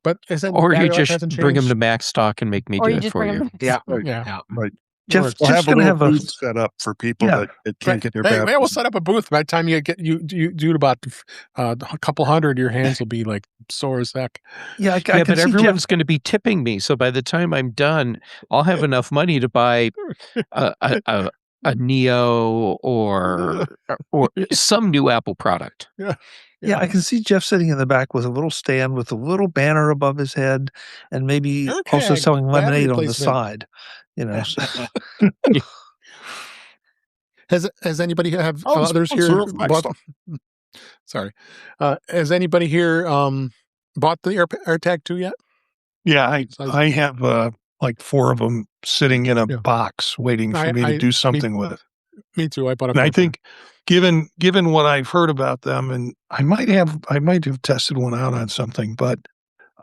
but or you just bring them to Max Stock and make me do it for you. Yeah. Right. Jeff, we'll just have a have a booth set up for people that can't get their batteries. We'll set up a booth. By the time you do about a couple hundred, your hands will be like sore as heck. Yeah, but everyone's going to be tipping me. So by the time I'm done, I'll have enough money to buy a Neo or some new Apple product. Yeah, I can see Jeff sitting in the back with a little stand with a little banner above his head, and maybe also selling lemonade on the side. Has anybody have others here? Sorry, has anybody here bought the AirTag 2 yet? Yeah, I have like 4 of them sitting in a box waiting for me to do something with. Me too. I bought. And I think, given what I've heard about them, and I might have tested one out on something, but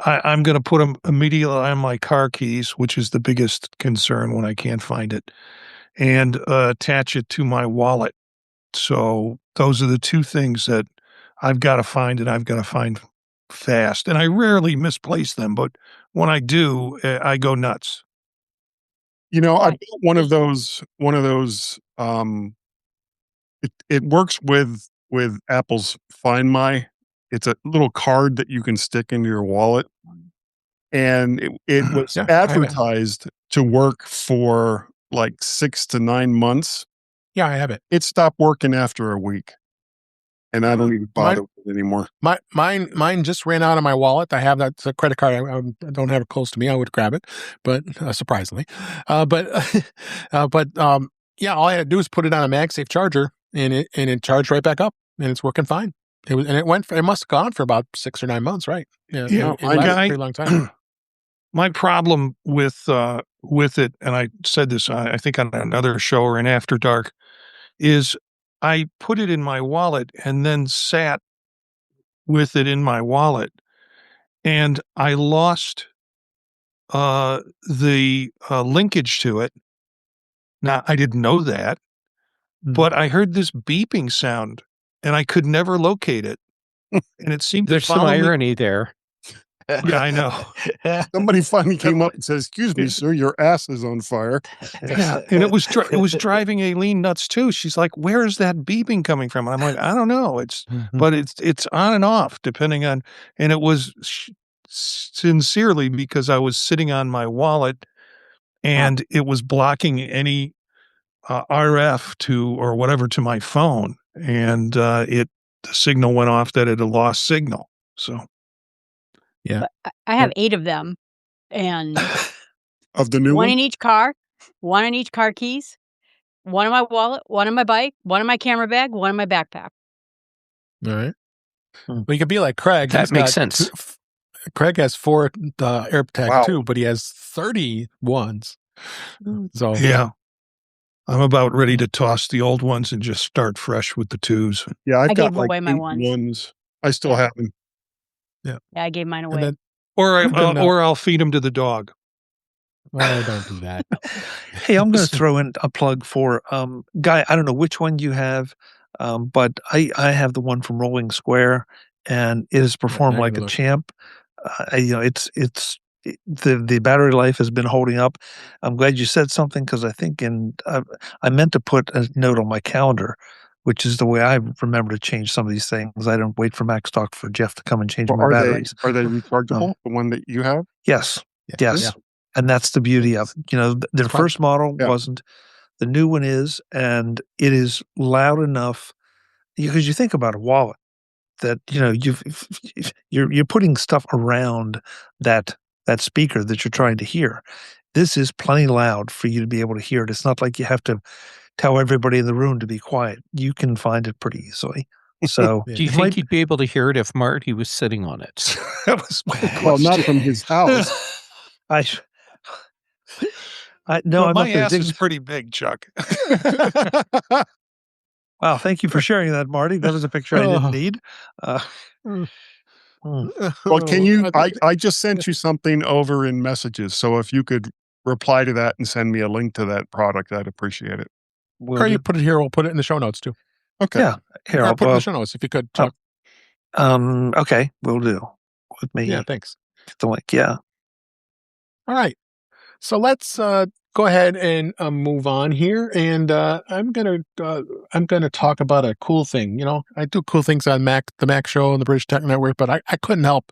I'm going to put them immediately on my car keys, which is the biggest concern when I can't find it, and attach it to my wallet. So those are the 2 things that I've got to find, and I've got to find fast. And I rarely misplace them, but when I do, I go nuts. I bought one of those. It works with Apple's Find My. It's a little card that you can stick into your wallet, and it was advertised to work for like 6 to 9 months. Yeah, I have it. It stopped working after a week, and I don't even bother with it anymore. Mine just ran out of my wallet. I have that credit card. I don't have it close to me. I would grab it, but surprisingly, but all I had to do is put it on a MagSafe charger, and it charged right back up, and it's working fine. It must have gone for about 6 or 9 months, right? Yeah, Yeah, it lasted a pretty long time. My problem with it, and I said this, I think on another show or in After Dark, is I put it in my wallet and then sat with it in my wallet, and I lost the linkage to it. Now, I didn't know that, but I heard this beeping sound, and I could never locate it, and it seemed There's to some follow me. irony there. Yeah, I know. Somebody finally came up and said, "Excuse me, sir, your ass is on fire." Yeah, and it was driving Aileen nuts too. She's like, "Where is that beeping coming from?" And I'm like, "I don't know. But it's on and off depending on." And it was sincerely because I was sitting on my wallet, and it was blocking any RF or whatever to my phone, and the signal went off that it had lost signal. So But I have 8 of them, and Of the new one one? in each car, one in each car keys, one in my wallet, one in my bike, one in my camera bag, one in my backpack. All right. Well, you could be like Craig. That He's makes got sense. Craig has 4 AirTag Wow. 2, but he has 30 ones. So yeah, I'm about ready to toss the old ones and just start fresh with the 2s. Yeah, I've I got gave like away my 8 ones. ones. I still Yeah. have them. Yeah, I gave mine and away. then Or I've been, or I'll feed them to the dog. oh, don't do that. Hey, I'm going to throw in a plug for Guy. I don't know which one you have, but I have the one from Rolling Square, and it has performed I like gotta a look. champ. The battery life has been holding up. I'm glad you said something because I think I meant to put a note on my calendar, which is the way I remember to change some of these things. I don't wait for Macstock for Jeff to come and change Well, my batteries. are they rechargeable? The one that you have? Yes, Yeah. yes. Yeah. And that's the beauty of it. The It's fun. first model Yeah. wasn't. The new one is, and it is loud enough because you think about a wallet that you're putting stuff around that speaker that you're trying to hear. This is plenty loud for you to be able to hear it. It's not like you have to tell everybody in the room to be quiet. You can find it pretty easily. So Yeah. Do you it think might- you'd be able to hear it if Marty was sitting on it? That was my Well, not question. from his house. No, Well, I'm my not gonna ass dig- is pretty big, Chuck. Wow, thank you for sharing that, Marty. That was a picture I didn't need. Well, can you? I just sent you something over in messages. So if you could reply to that and send me a link to that product, I'd appreciate it. Will Or you do. put it here. We'll put it in the show notes too. Okay. Yeah, here Or I'll put it in the show notes if you could, Chuck. Okay, will do. With me, Yeah, thanks. the link. Yeah. All right. So let's go ahead and move on here, and I'm gonna talk about a cool thing. I do cool things on the Mac Show and the British Tech Network, but I couldn't help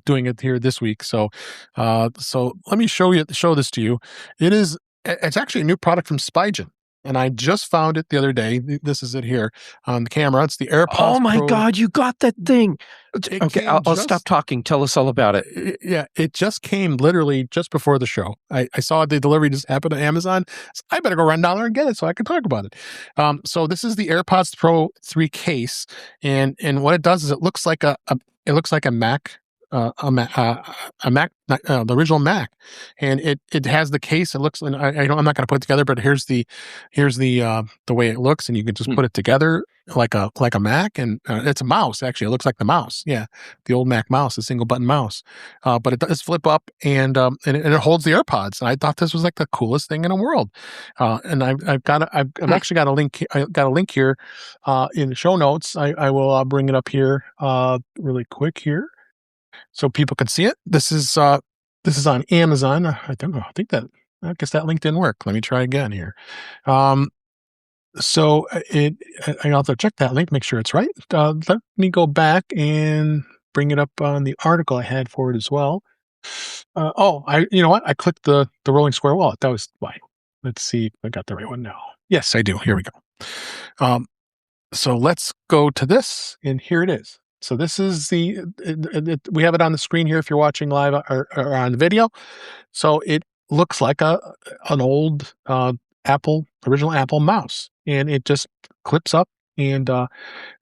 doing it here this week. So let me show this to you. It's actually a new product from Spigen, and I just found it the other day. This is it here on the camera. It's the AirPods. Oh my Pro. God, you got that thing. It Okay, came I'll stop talking. Tell us all about it. Yeah, it just came literally just before the show. I saw the delivery just happen to Amazon. So I better go run down there and get it so I can talk about it. So this is the AirPods Pro 3 case, and what it does is it looks like a Mac. The original Mac, and it has the case. It looks, and I'm not going to put it together, but here's the way it looks, and you can just put it together like a Mac, and it's a mouse. Actually, it looks like the mouse. Yeah, the old Mac mouse, the single button mouse. But it does flip up, and it holds the AirPods. And I thought this was like the coolest thing in the world. And I've actually got a link. I got a link here in the show notes. I will bring it up here really quick here, so people can see it. This is on Amazon. I guess that link didn't work. Let me try again here. So I also check that link, make sure it's right. Let me go back and bring it up on the article I had for it as well. You know what? I clicked the Rolling Square wallet. That was why. Let's see if I got the right one now. Yes, I do. Here we go. So let's go to this, and here it is. So this is we have it on the screen here if you're watching live or on video. So it looks like an old original Apple mouse, and it just clips up, and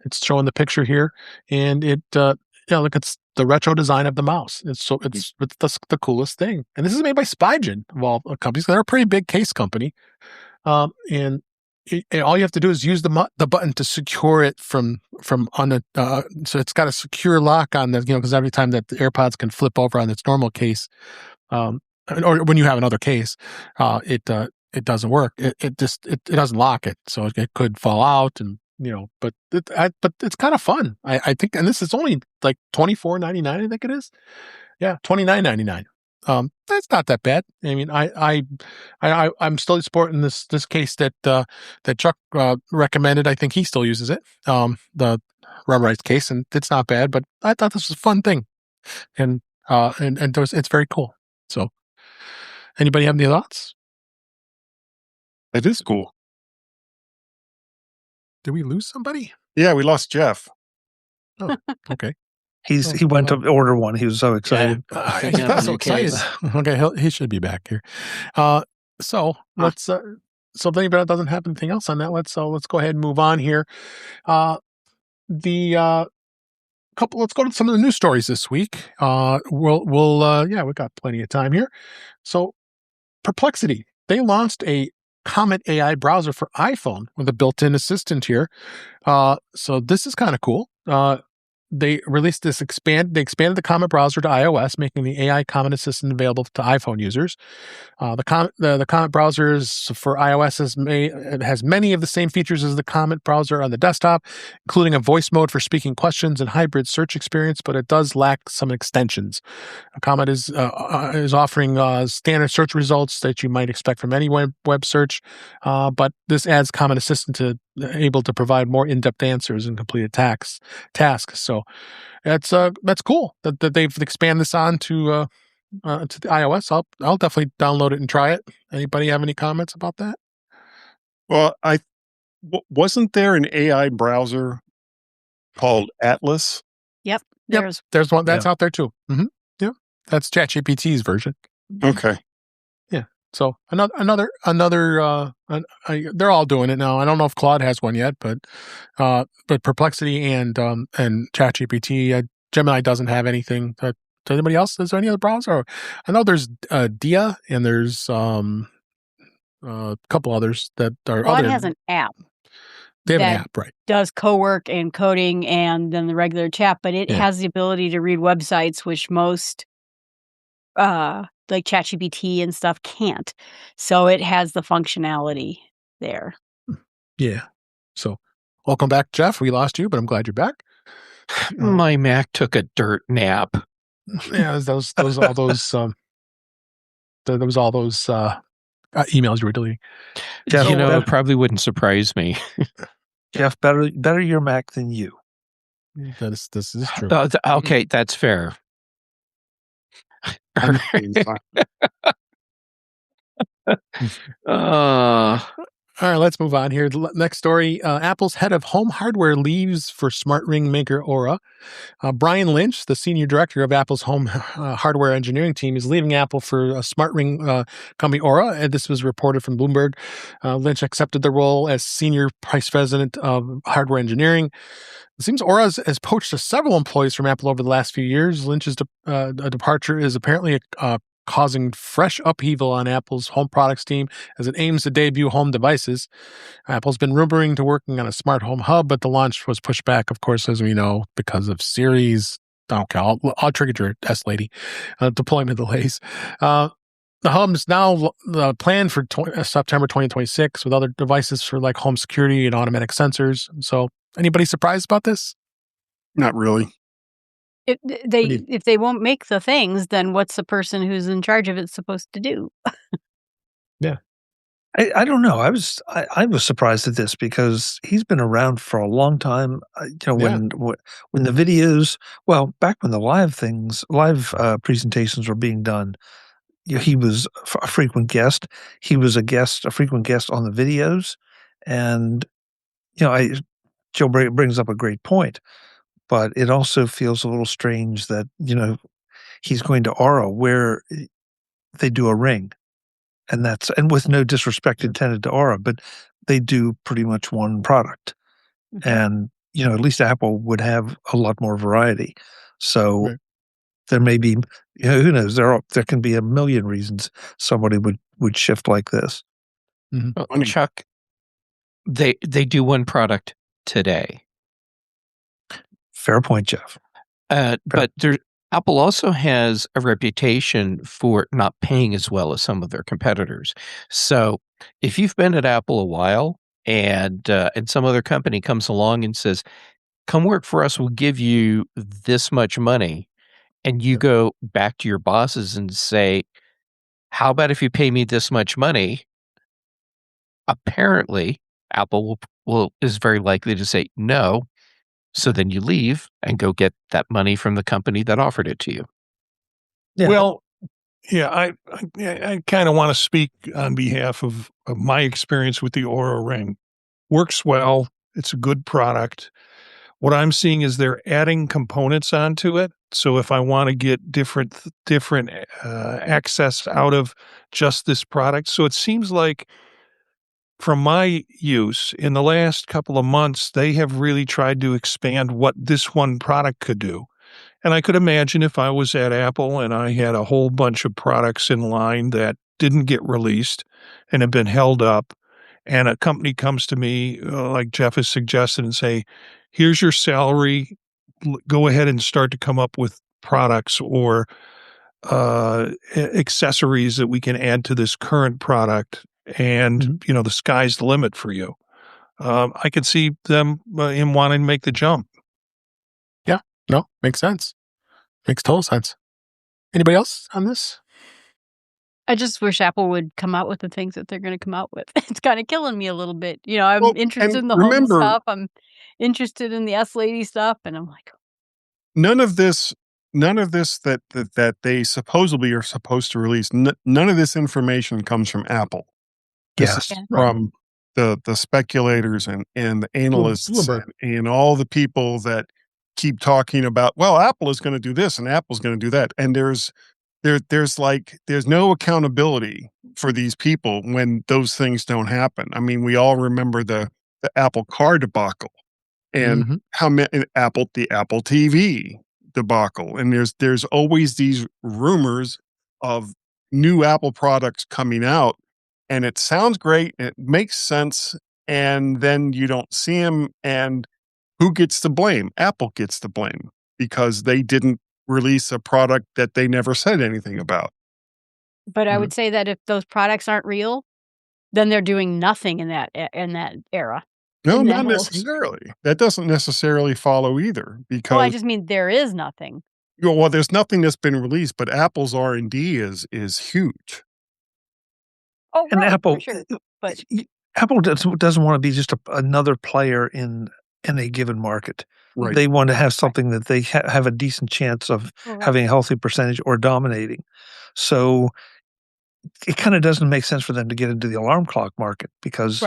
it's showing the picture here, and it look, it's the retro design of the mouse. It's the coolest thing, and this is made by Spigen of all companies. They're a pretty big case company, and all you have to do is use the button to secure it from on the so it's got a secure lock on the, because every time that the AirPods can flip over on its normal case, or when you have another case, it doesn't work. It doesn't lock it, so it could fall out, and but it's kind of fun. I think, and this is only like $24.99. I think it is. Yeah, $29.99. That's not that bad. I mean, I'm still supporting this case that Chuck recommended. I think he still uses it, the rubberized case, and it's not bad. But I thought this was a fun thing, and it's very cool. So, anybody have any thoughts? It is cool. Did we lose somebody? Yeah, we lost Jeff. Oh, okay. He went to order one. He was so excited. He's so excited. Okay, he should be back here. So let's. So if anybody doesn't have anything else on that, let's go ahead and move on here. Let's go to some of the news stories this week. We've got plenty of time here. So, Perplexity, they launched a Comet AI browser for iPhone with a built-in assistant here. So this is kind of cool. They released they expanded the Comet browser to iOS, making the AI Comet Assistant available to iPhone users. The Comet browser for iOS has many of the same features as the Comet browser on the desktop, including a voice mode for speaking questions and hybrid search experience, but it does lack some extensions. Comet is offering standard search results that you might expect from any web search, but this adds Comet Assistant to able to provide more in-depth answers and completed tasks. So that's cool that they've expanded this on to the iOS. I'll definitely download it and try it. Anybody have any comments about that? Well, wasn't there an AI browser called Atlas? Yep. There's one that's out there too. Mm-hmm. Yeah, that's ChatGPT's version. Okay. Yeah. So another. They're all doing it now. I don't know if Claude has one yet, but Perplexity and ChatGPT. Gemini doesn't have anything. Does anybody else? Is there any other browser? I know there's Dia, and there's a couple others that are. Claude has an app. They have an app, right? Does co-work and coding and then the regular chat, but it has the ability to read websites, which most like ChatGPT and stuff can't. So it has the functionality there. Yeah. So welcome back, Jeff. We lost you, but I'm glad you're back. My Mac took a dirt nap. Yeah, there was all those emails you were deleting. Jeff, it probably wouldn't surprise me. Jeff, better your Mac than you. This is true. Okay, that's fair. All right, let's move on here. Next story, Apple's head of home hardware leaves for smart ring maker Aura. Brian Lynch, the senior director of Apple's home hardware engineering team, is leaving Apple for a smart ring company Aura. And this was reported from Bloomberg. Lynch accepted the role as senior vice president of hardware engineering. It seems Aura has poached several employees from Apple over the last few years. Lynch's departure is apparently causing fresh upheaval on Apple's home products team as it aims to debut home devices. Apple's been rumoring to working on a smart home hub, but the launch was pushed back, of course, as we know, because of Siri's. Okay, I'll trigger your S lady. Deployment delays. The hub is now planned for September 2026 with other devices for like home security and automatic sensors. So, anybody surprised about this? Not really. If they won't make the things, then what's the person who's in charge of it supposed to do? Yeah. I don't know. I was surprised at this because he's been around for a long time. When the videos, back when the live presentations were being done, he was a frequent guest. He was a frequent guest on the videos, and Joe brings up a great point. But it also feels a little strange that, he's going to Aura where they do a ring. And with no disrespect intended to Aura, but they do pretty much one product. and at least Apple would have a lot more variety. So there may be, who knows? There can be a million reasons somebody would shift like this. Well, Chuck, they do one product today. Fair point, Jeff. But Apple also has a reputation for not paying as well as some of their competitors. So if you've been at Apple a while and some other company comes along and says, "Come work for us, we'll give you this much money," and you go back to your bosses and say, "How about if you pay me this much money?" Apparently, Apple is very likely to say no. So then you leave and go get that money from the company that offered it to you. Yeah. Well, yeah, I kind of want to speak on behalf of my experience with the Aura Ring. Works well. It's a good product. What I'm seeing is they're adding components onto it. So if I want to get different access out of just this product, so it seems like from my use in the last couple of months, they have really tried to expand what this one product could do. And I could imagine if I was at Apple and I had a whole bunch of products in line that didn't get released and have been held up, and a company comes to me, like Jeff has suggested, and say, here's your salary, go ahead and start to come up with products or accessories that we can add to this current product. And, the sky's the limit for you. I could see them in wanting to make the jump. Yeah, no, makes sense. Makes total sense. Anybody else on this? I just wish Apple would come out with the things that they're going to come out with. It's kind of killing me a little bit. I'm interested in the home stuff. I'm interested in the S-Lady stuff. And I'm like, none of this that they supposedly are supposed to release, none of this information comes from Apple. This is from the speculators and the analysts and all the people that keep talking about, well, Apple is going to do this and Apple's going to do that. And there's no accountability for these people when those things don't happen. I mean, we all remember the Apple car debacle and how many the Apple TV debacle. And there's always these rumors of new Apple products coming out. And it sounds great, it makes sense, and then you don't see them, and who gets the blame? Apple gets the blame because they didn't release a product that they never said anything about. But I would say that if those products aren't real, then they're doing nothing in that era. No, not necessarily. That doesn't necessarily follow either. Because I just mean there is nothing. Well, there's nothing that's been released, but Apple's R&D is huge. Oh, and right, Apple, for sure. But Apple doesn't want to be just another player in a given market. Right. They want to have something that they have a decent chance of having a healthy percentage or dominating. So it kind of doesn't make sense for them to get into the alarm clock market because,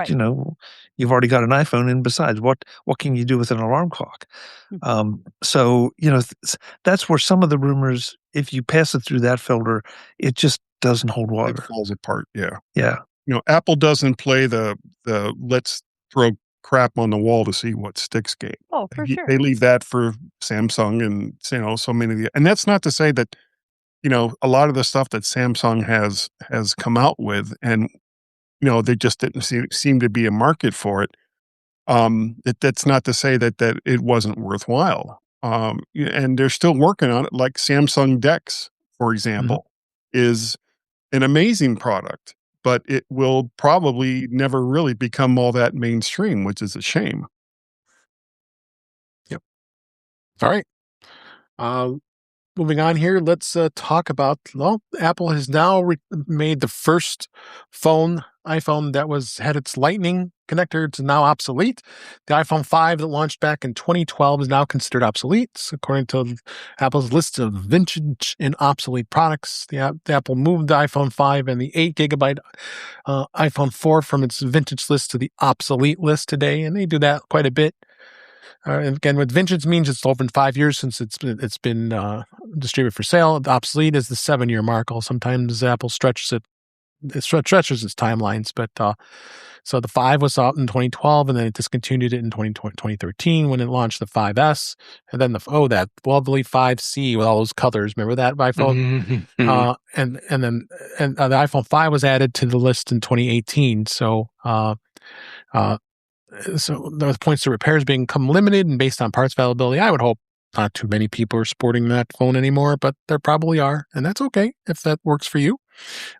you've already got an iPhone. And besides, what can you do with an alarm clock? So, that's where some of the rumors, if you pass it through that filter, it just doesn't hold water. It falls apart. Yeah. Yeah. Apple doesn't play the let's throw crap on the wall to see what sticks game. Oh, for sure. They leave that for Samsung and so many of the, and that's not to say that a lot of the stuff that Samsung has come out with, and they just didn't seem to be a market for it. That's not to say that it wasn't worthwhile. And they're still working on it. Like Samsung Dex, for example, is an amazing product, but it will probably never really become all that mainstream, which is a shame. Yep. All right. Moving on here, let's talk about, Apple has now made the first iPhone that had its Lightning connector. It's now obsolete. The iPhone 5 that launched back in 2012 is now considered obsolete. According to Apple's list of vintage and obsolete products, the Apple moved the iPhone 5 and the 8GB iPhone 4 from its vintage list to the obsolete list today, and they do that quite a bit. And again, what vintage means it's over 5 years since it's been distributed for sale. The obsolete is the 7-year mark. Sometimes Apple stretches it it stretches its timelines, but so the 5 was out in 2012, and then it discontinued it in 2013 when it launched the 5S, and then that lovely 5C with all those colors. Remember that iPhone? And the iPhone 5 was added to the list in 2018. So the points to repairs become limited and based on parts availability. I would hope not too many people are sporting that phone anymore, but there probably are, and that's okay if that works for you.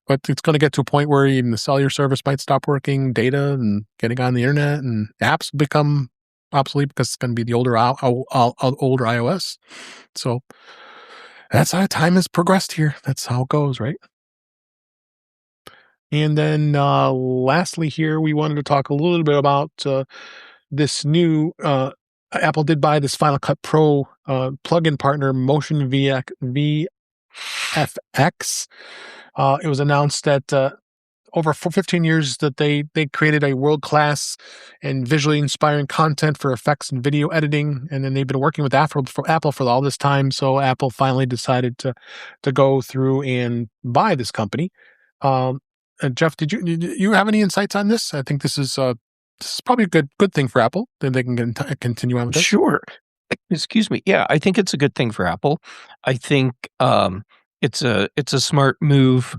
But it's going to get to a point where even the cellular service might stop working, data and getting on the internet, and apps become obsolete because it's going to be the older iOS. So that's how time has progressed here. That's how it goes, right? And then lastly here, we wanted to talk a little bit about this new Apple did buy this Final Cut Pro plugin partner, Motion VFX. It was announced that over 15 years that they created a world-class and visually inspiring content for effects and video editing, and then they've been working with Apple for all this time. So Apple finally decided to go through and buy this company. Jeff, did you have any insights on this? I think this is probably a good thing for Apple. Then they can continue on with this. Sure. Excuse me. Yeah, I think it's a good thing for Apple. I think it's a smart move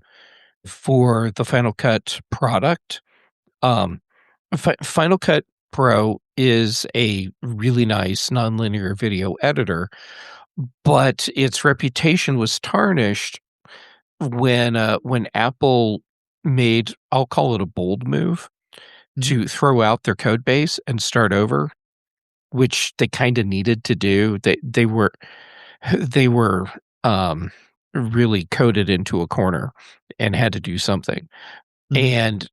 for the Final Cut product. Final Cut Pro is a really nice nonlinear video editor, but its reputation was tarnished when Apple made, I'll call it a bold move, to throw out their code base and start over, which they kind of needed to do. They were really coded into a corner and had to do something. And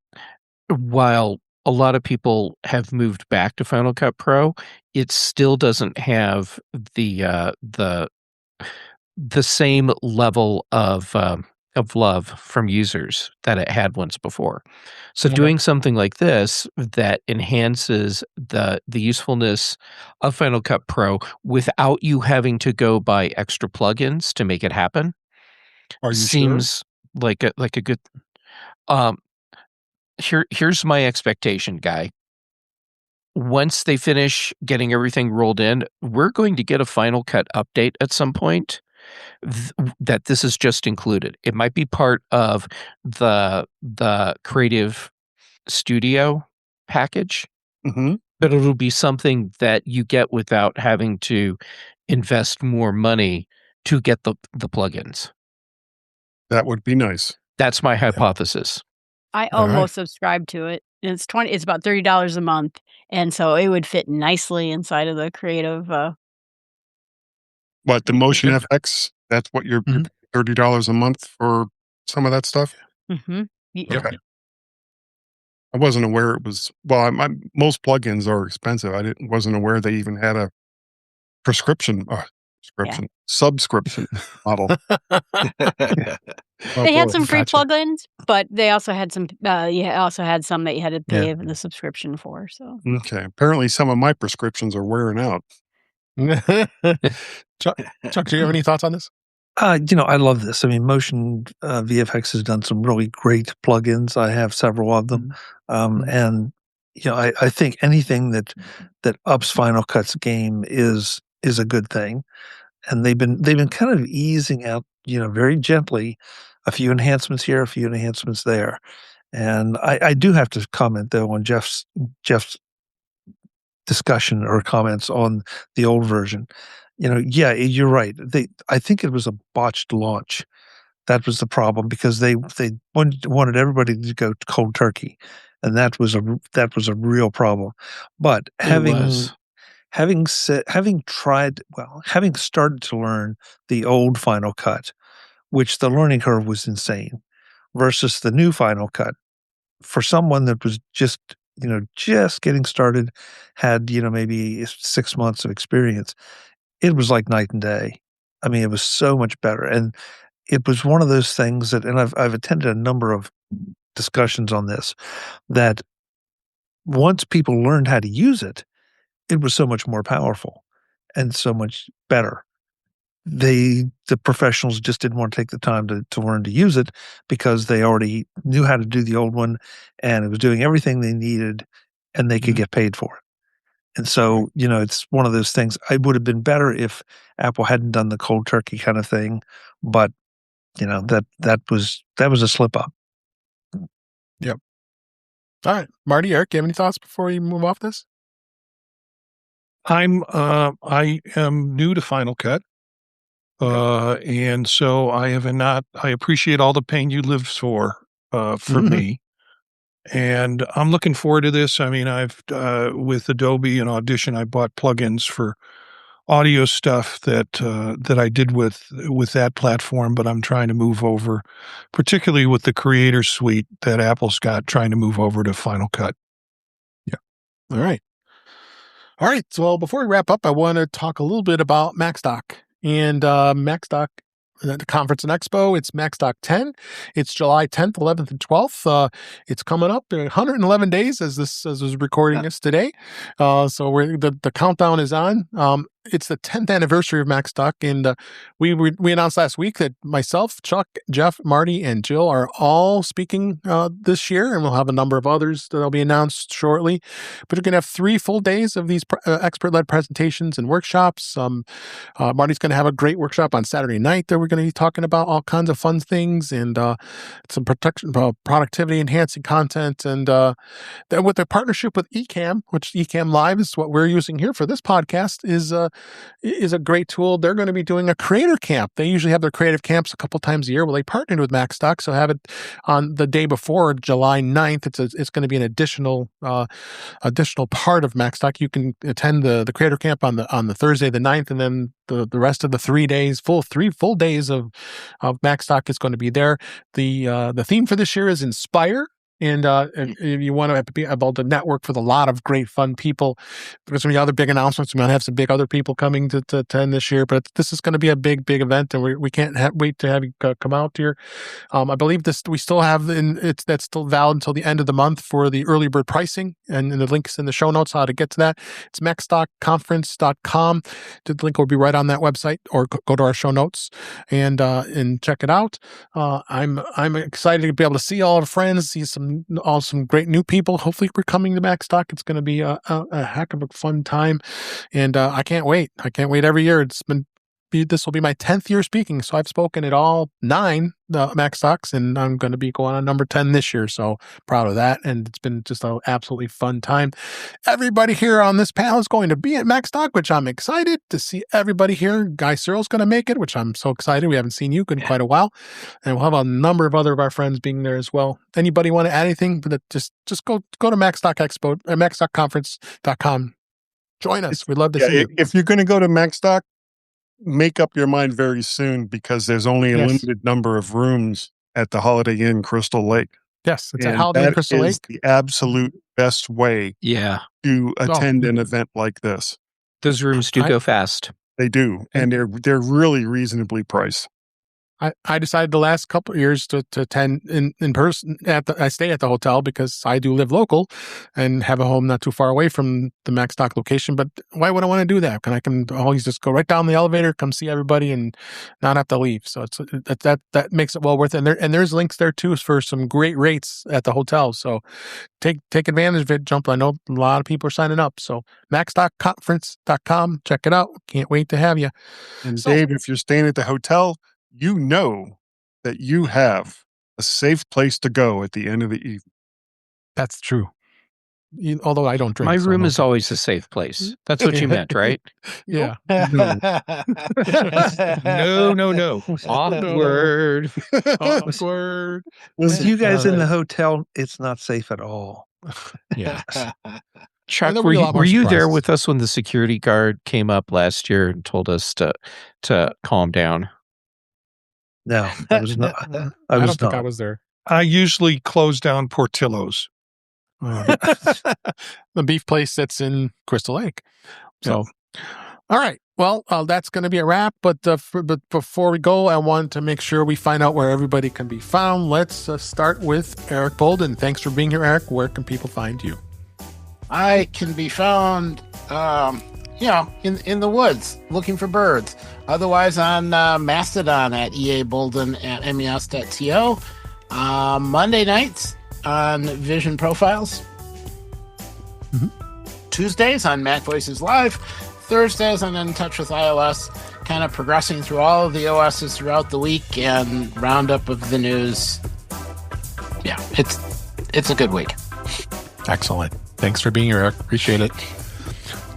while a lot of people have moved back to Final Cut Pro, it still doesn't have the same level of love from users that it had once before. So doing something like this that enhances the usefulness of Final Cut Pro without you having to go buy extra plugins to make it happen seems like a good. Here's my expectation, Guy. Once they finish getting everything rolled in, we're going to get a Final Cut update at some point that this is just included. It might be part of the Creative Studio package, but it'll be something that you get without having to invest more money to get the plugins. That would be nice. That's my hypothesis. I almost subscribe to it. And it's about $30 a month, and so it would fit nicely inside of the creative. What, the Motion FX? That's what you're $30 a month for some of that stuff? Mm-hmm. Okay. I wasn't aware it was. Well, most plugins are expensive. I wasn't aware they even had a subscription model. They had some free plugins, but they also had some. You also had some that you had to pay the subscription for. So okay, apparently some of my prescriptions are wearing out. Chuck, do you have any thoughts on this? I love this. I mean, Motion VFX has done some really great plugins. I have several of them, and I think anything that ups Final Cut's game is a good thing. And they've been kind of easing out, very gently, a few enhancements here, a few enhancements there. And I do have to comment though on Jeff's discussion or comments on the old version. You're right. I think it was a botched launch. That was the problem because they wanted everybody to go cold turkey, and that was a real problem. But having started to learn the old Final Cut, which the learning curve was insane, versus the new Final Cut, for someone that was just getting started, had maybe 6 months of experience, it was like night and day. I mean, it was so much better, and it was one of those things that, and I've attended a number of discussions on this, that once people learned how to use it, it was so much more powerful and so much better the professionals just didn't want to take the time to learn to use it because they already knew how to do the old one, and it was doing everything they needed, and they could get paid for it. And so, it's one of those things. It would have been better if Apple hadn't done the cold turkey kind of thing, but that was a slip up. Yep. All right, Marty, Eric, you have any thoughts before we move off this? I am new to Final Cut. And so I appreciate all the pain you lived for me. And I'm looking forward to this. I mean, I've, with Adobe and Audition, I bought plugins for audio stuff that I did with that platform, but I'm trying to move over, particularly with the Creator Suite that Apple's got, trying to move over to Final Cut. Yeah. All right. So before we wrap up, I want to talk a little bit about MacStock. And MacStock, the conference and expo, it's MacStock 10. It's July 10th, 11th, and 12th. It's coming up in 111 days as was recording this today. So the countdown is on. It's the 10th anniversary of MacStock, and we announced last week that myself, Chuck, Jeff, Marty, and Jill are all speaking this year, and we'll have a number of others that'll be announced shortly. But you're going to have 3 full days of these expert-led presentations and workshops. Marty's going to have a great workshop on Saturday night that we're going to be talking about all kinds of fun things and some productivity enhancing content, and then with the partnership with Ecamm, which Ecamm Live is what we're using here for this podcast, is a great tool. They're going to be doing a creator camp. They usually have their creative camps a couple times a year. Well, they partnered with MacStock, so have it on the day before July 9th. It's going to be an additional part of MacStock. You can attend the creator camp on the Thursday the 9th, and then the rest of the 3 days, three full days of MacStock is going to be there. The theme for this year is Inspire. And if you want to be able to network with a lot of great, fun people, there's going to be other big announcements. We're going to have some big other people coming to attend this year, but this is going to be a big, big event, and we can't wait to have you come out here. I believe we still have, that's still valid until the end of the month for the early bird pricing, and the link's in the show notes how to get to that. It's macstockconference.com. The link will be right on that website, or go to our show notes and check it out. I'm excited to be able to see all our friends, see some great new people. Hopefully we're coming to MacStock. It's going to be a heck of a fun time, and I can't wait. Every year. This will be my 10th year speaking, so I've spoken at all 9 MacStocks, and I'm going to be going on number 10 this year, so proud of that, and it's been just an absolutely fun time. Everybody here on this panel is going to be at MacStock, which I'm excited to see everybody here. Guy Serle's going to make it, which I'm so excited. We haven't seen you in quite a while, and we'll have a number of other of our friends being there as well. Anybody want to add anything? But just go to MacStock Expo, macstockconference.com. Join us. We'd love to see you. If you're going to go to MacStock, make up your mind very soon, because there's only a limited number of rooms at the Holiday Inn Crystal Lake. Yes, it's at Holiday Inn Crystal Lake. The absolute best way to attend an event like this. Those rooms do go fast. They do, and they're really reasonably priced. I decided the last couple of years to attend in person. I stay at the hotel because I do live local and have a home not too far away from the MacStock location. But why would I want to do that? I can always just go right down the elevator, come see everybody, and not have to leave. So that makes it well worth it. And there's links there too for some great rates at the hotel. So take advantage of it. I know a lot of people are signing up. So macstockconference.com, check it out. Can't wait to have you. And Dave, if you're staying at the hotel, you know that you have a safe place to go at the end of the evening. That's true. Although I don't drink. My room is always a safe place. That's what you meant, right? Yeah. No. No. Awkward. Awkward. With you guys in the hotel, it's not safe at all. Yeah. Chuck, were you there with us when the security guard came up last year and told us to calm down? No, I was not. I don't think I was there. I usually close down Portillo's. The beef place that's in Crystal Lake. So, all right. Well, that's going to be a wrap. But before we go, I want to make sure we find out where everybody can be found. Let's start with Eric Bolden. Thanks for being here, Eric. Where can people find you? I can be found in the woods looking for birds. Otherwise on Mastodon at EA Bolden at MES.to. Monday nights on Vision Profiles. Tuesdays on Mac Voices Live. Thursdays on In Touch with iOS. Kind of progressing through all of the OSs throughout the week and roundup of the news. Yeah, it's a good week. Excellent. Thanks for being here, Eric. Appreciate it.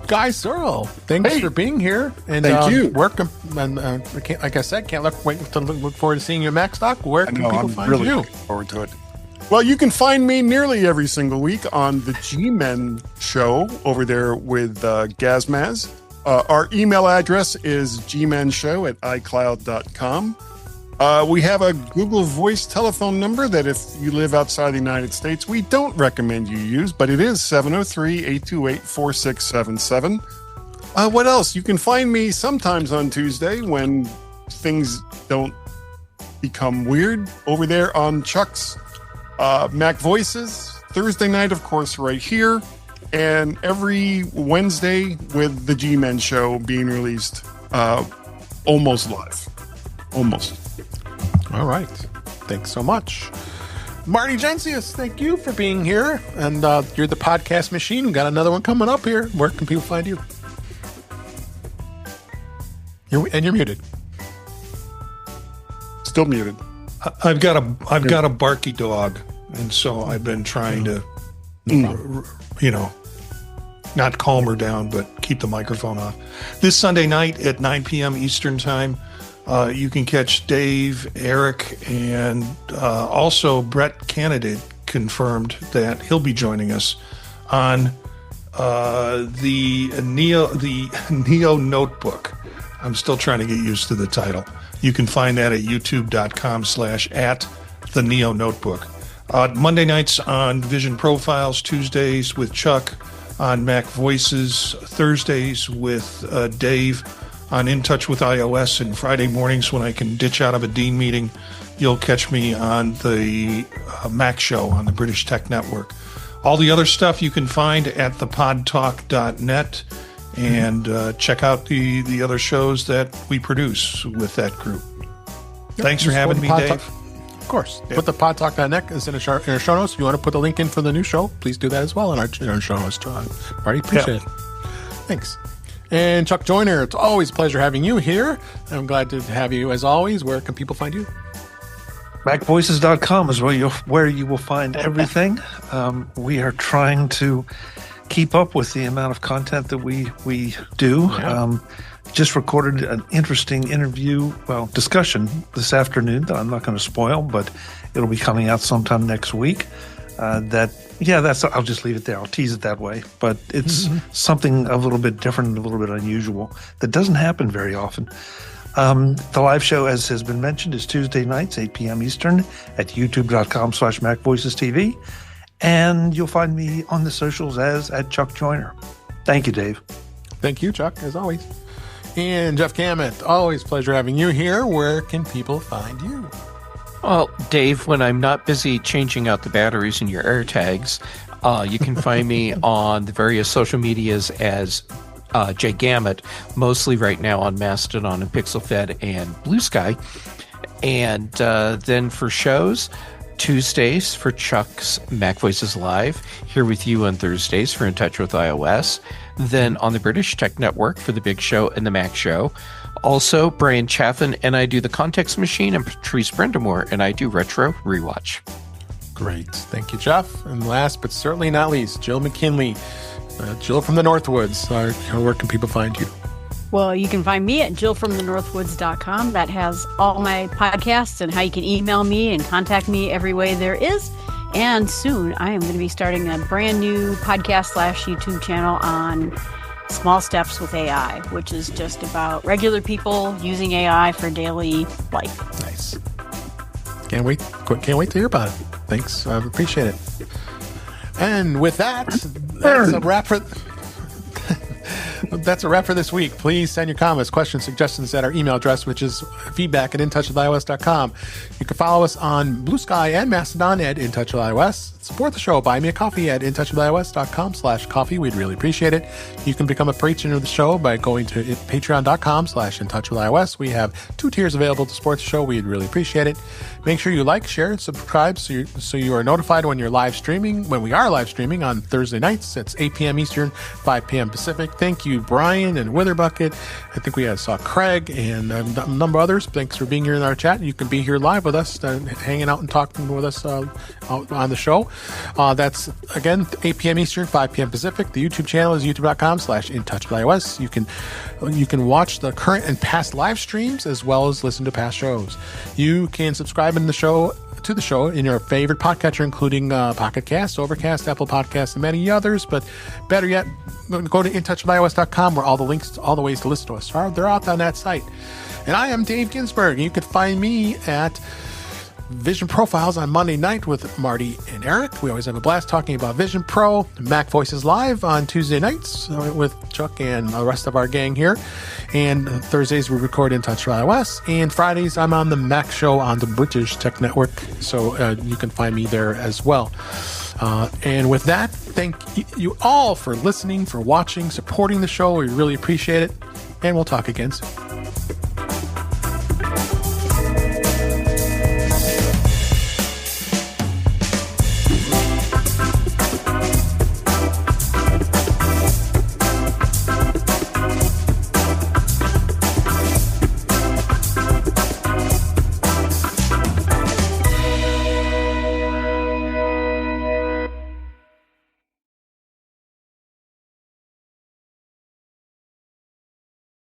Guy Serle, thanks for being here. And thank you. Like I said, can't look forward to seeing you at MacStock. Where can people find really you? Looking forward to it. Well, you can find me nearly every single week on the G-Men show over there with Gazmaz. Our email address is gmenshow@icloud.com. We have a Google Voice telephone number that if you live outside the United States, we don't recommend you use, but it is 703-828-4677. What else? You can find me sometimes on Tuesday when things don't become weird over there on Chuck's Mac Voices. Thursday night, of course, right here. And every Wednesday with the G-Men show being released almost live. Almost. All right. Thanks so much. Marty Jencius, thank you for being here. And you're the podcast machine. We've got another one coming up here. Where can people find you? You're muted. Still muted. I've got a barky dog, and so I've been trying to, not calm her down, but keep the microphone off. This Sunday night at 9 p.m. Eastern Time, you can catch Dave, Eric, and also Brett Candidate confirmed that he'll be joining us on the Neo Notebook. I'm still trying to get used to the title. You can find that at youtube.com/@the Neo Notebook. Monday nights on Vision Profiles, Tuesdays with Chuck on Mac Voices, Thursdays with Dave on In Touch with iOS, and Friday mornings when I can ditch out of a Dean meeting, you'll catch me on the Mac Show on the British Tech Network. All the other stuff you can find at thepodtalk.net, and check out the other shows that we produce with that group. Thanks for having me, Dave. Of course. Yep. Put the podtalk.net is in our show notes. If you want to put the link in for the new show, please do that as well in our show notes. Marty, appreciate it. Thanks. And Chuck Joyner, it's always a pleasure having you here. I'm glad to have you as always. Where can people find you? MacVoices.com is where you will find everything. We are trying to keep up with the amount of content that we do. Yeah. Just recorded an interesting discussion this afternoon that I'm not going to spoil, but it'll be coming out sometime next week. I'll just leave it there. I'll tease it that way. But it's something a little bit different and a little bit unusual that doesn't happen very often. The live show, as has been mentioned, is Tuesday nights, 8 p.m. Eastern at youtube.com/MacVoicesTV. And you'll find me on the socials as at Chuck Joyner. Thank you, Dave. Thank you, Chuck, as always. And Jeff Gamet, always a pleasure having you here. Where can people find you? Well, Dave, when I'm not busy changing out the batteries in your AirTags, you can find me on the various social medias as J Gamet, mostly right now on Mastodon and PixelFed and Blue Sky. And then for shows, Tuesdays for Chuck's Mac Voices Live, here with you on Thursdays for In Touch with iOS, then on the British Tech Network for the Big Show and the Mac Show. Also, Brian Chaffin and I do The Context Machine, and Patrice Brendamore and I do Retro Rewatch. Great. Thank you, Jeff. And last but certainly not least, Jill McKinley. Jill from the Northwoods. Where can people find you? Well, you can find me at jillfromthenorthwoods.com. That has all my podcasts and how you can email me and contact me every way there is. And soon I am going to be starting a brand new podcast/YouTube channel on Small Steps with AI, which is just about regular people using AI for daily life. Nice. Can't wait to hear about it. Thanks. I appreciate it. And with that, that's a wrap for That's a wrap for this week. Please send your comments, questions, suggestions at our email address, which is feedback@intouchwithios.com. You can follow us on Blue Sky and Mastodon at In Touch with iOS. Support the show. Buy me a coffee at intouchwithios.com/coffee. We'd really appreciate it. You can become a patron of the show by going to patreon.com/intouchwithios. We have 2 tiers available to support the show. We'd really appreciate it. Make sure you like, share, and subscribe so you are notified when we are live streaming on Thursday nights. It's 8 p.m. Eastern, 5 p.m. Pacific. Thank you, Brian and Witherbucket. I think we saw Craig and a number of others. Thanks for being here in our chat. You can be here live with us, hanging out and talking with us on the show. That's, again, 8 p.m. Eastern, 5 p.m. Pacific. The YouTube channel is youtube.com/intouchwithios. You can watch the current and past live streams as well as listen to past shows. You can subscribe to the show in your favorite podcatcher, including Pocket Cast, Overcast, Apple Podcasts, and many others. But better yet, go to intouchwithios.com where all the links, all the ways to listen to us they're out on that site. And I am Dave Ginsburg. You can find me at Vision Profiles on Monday night with Marty and Eric. We always have a blast talking about Vision Pro. Mac Voices Live on Tuesday nights with Chuck and the rest of our gang here. And Thursdays we record In Touch with iOS. And Fridays I'm on the Mac Show on the British Tech Network. So you can find me there as well. And with that, thank you all for listening, for watching, supporting the show. We really appreciate it. And we'll talk again soon.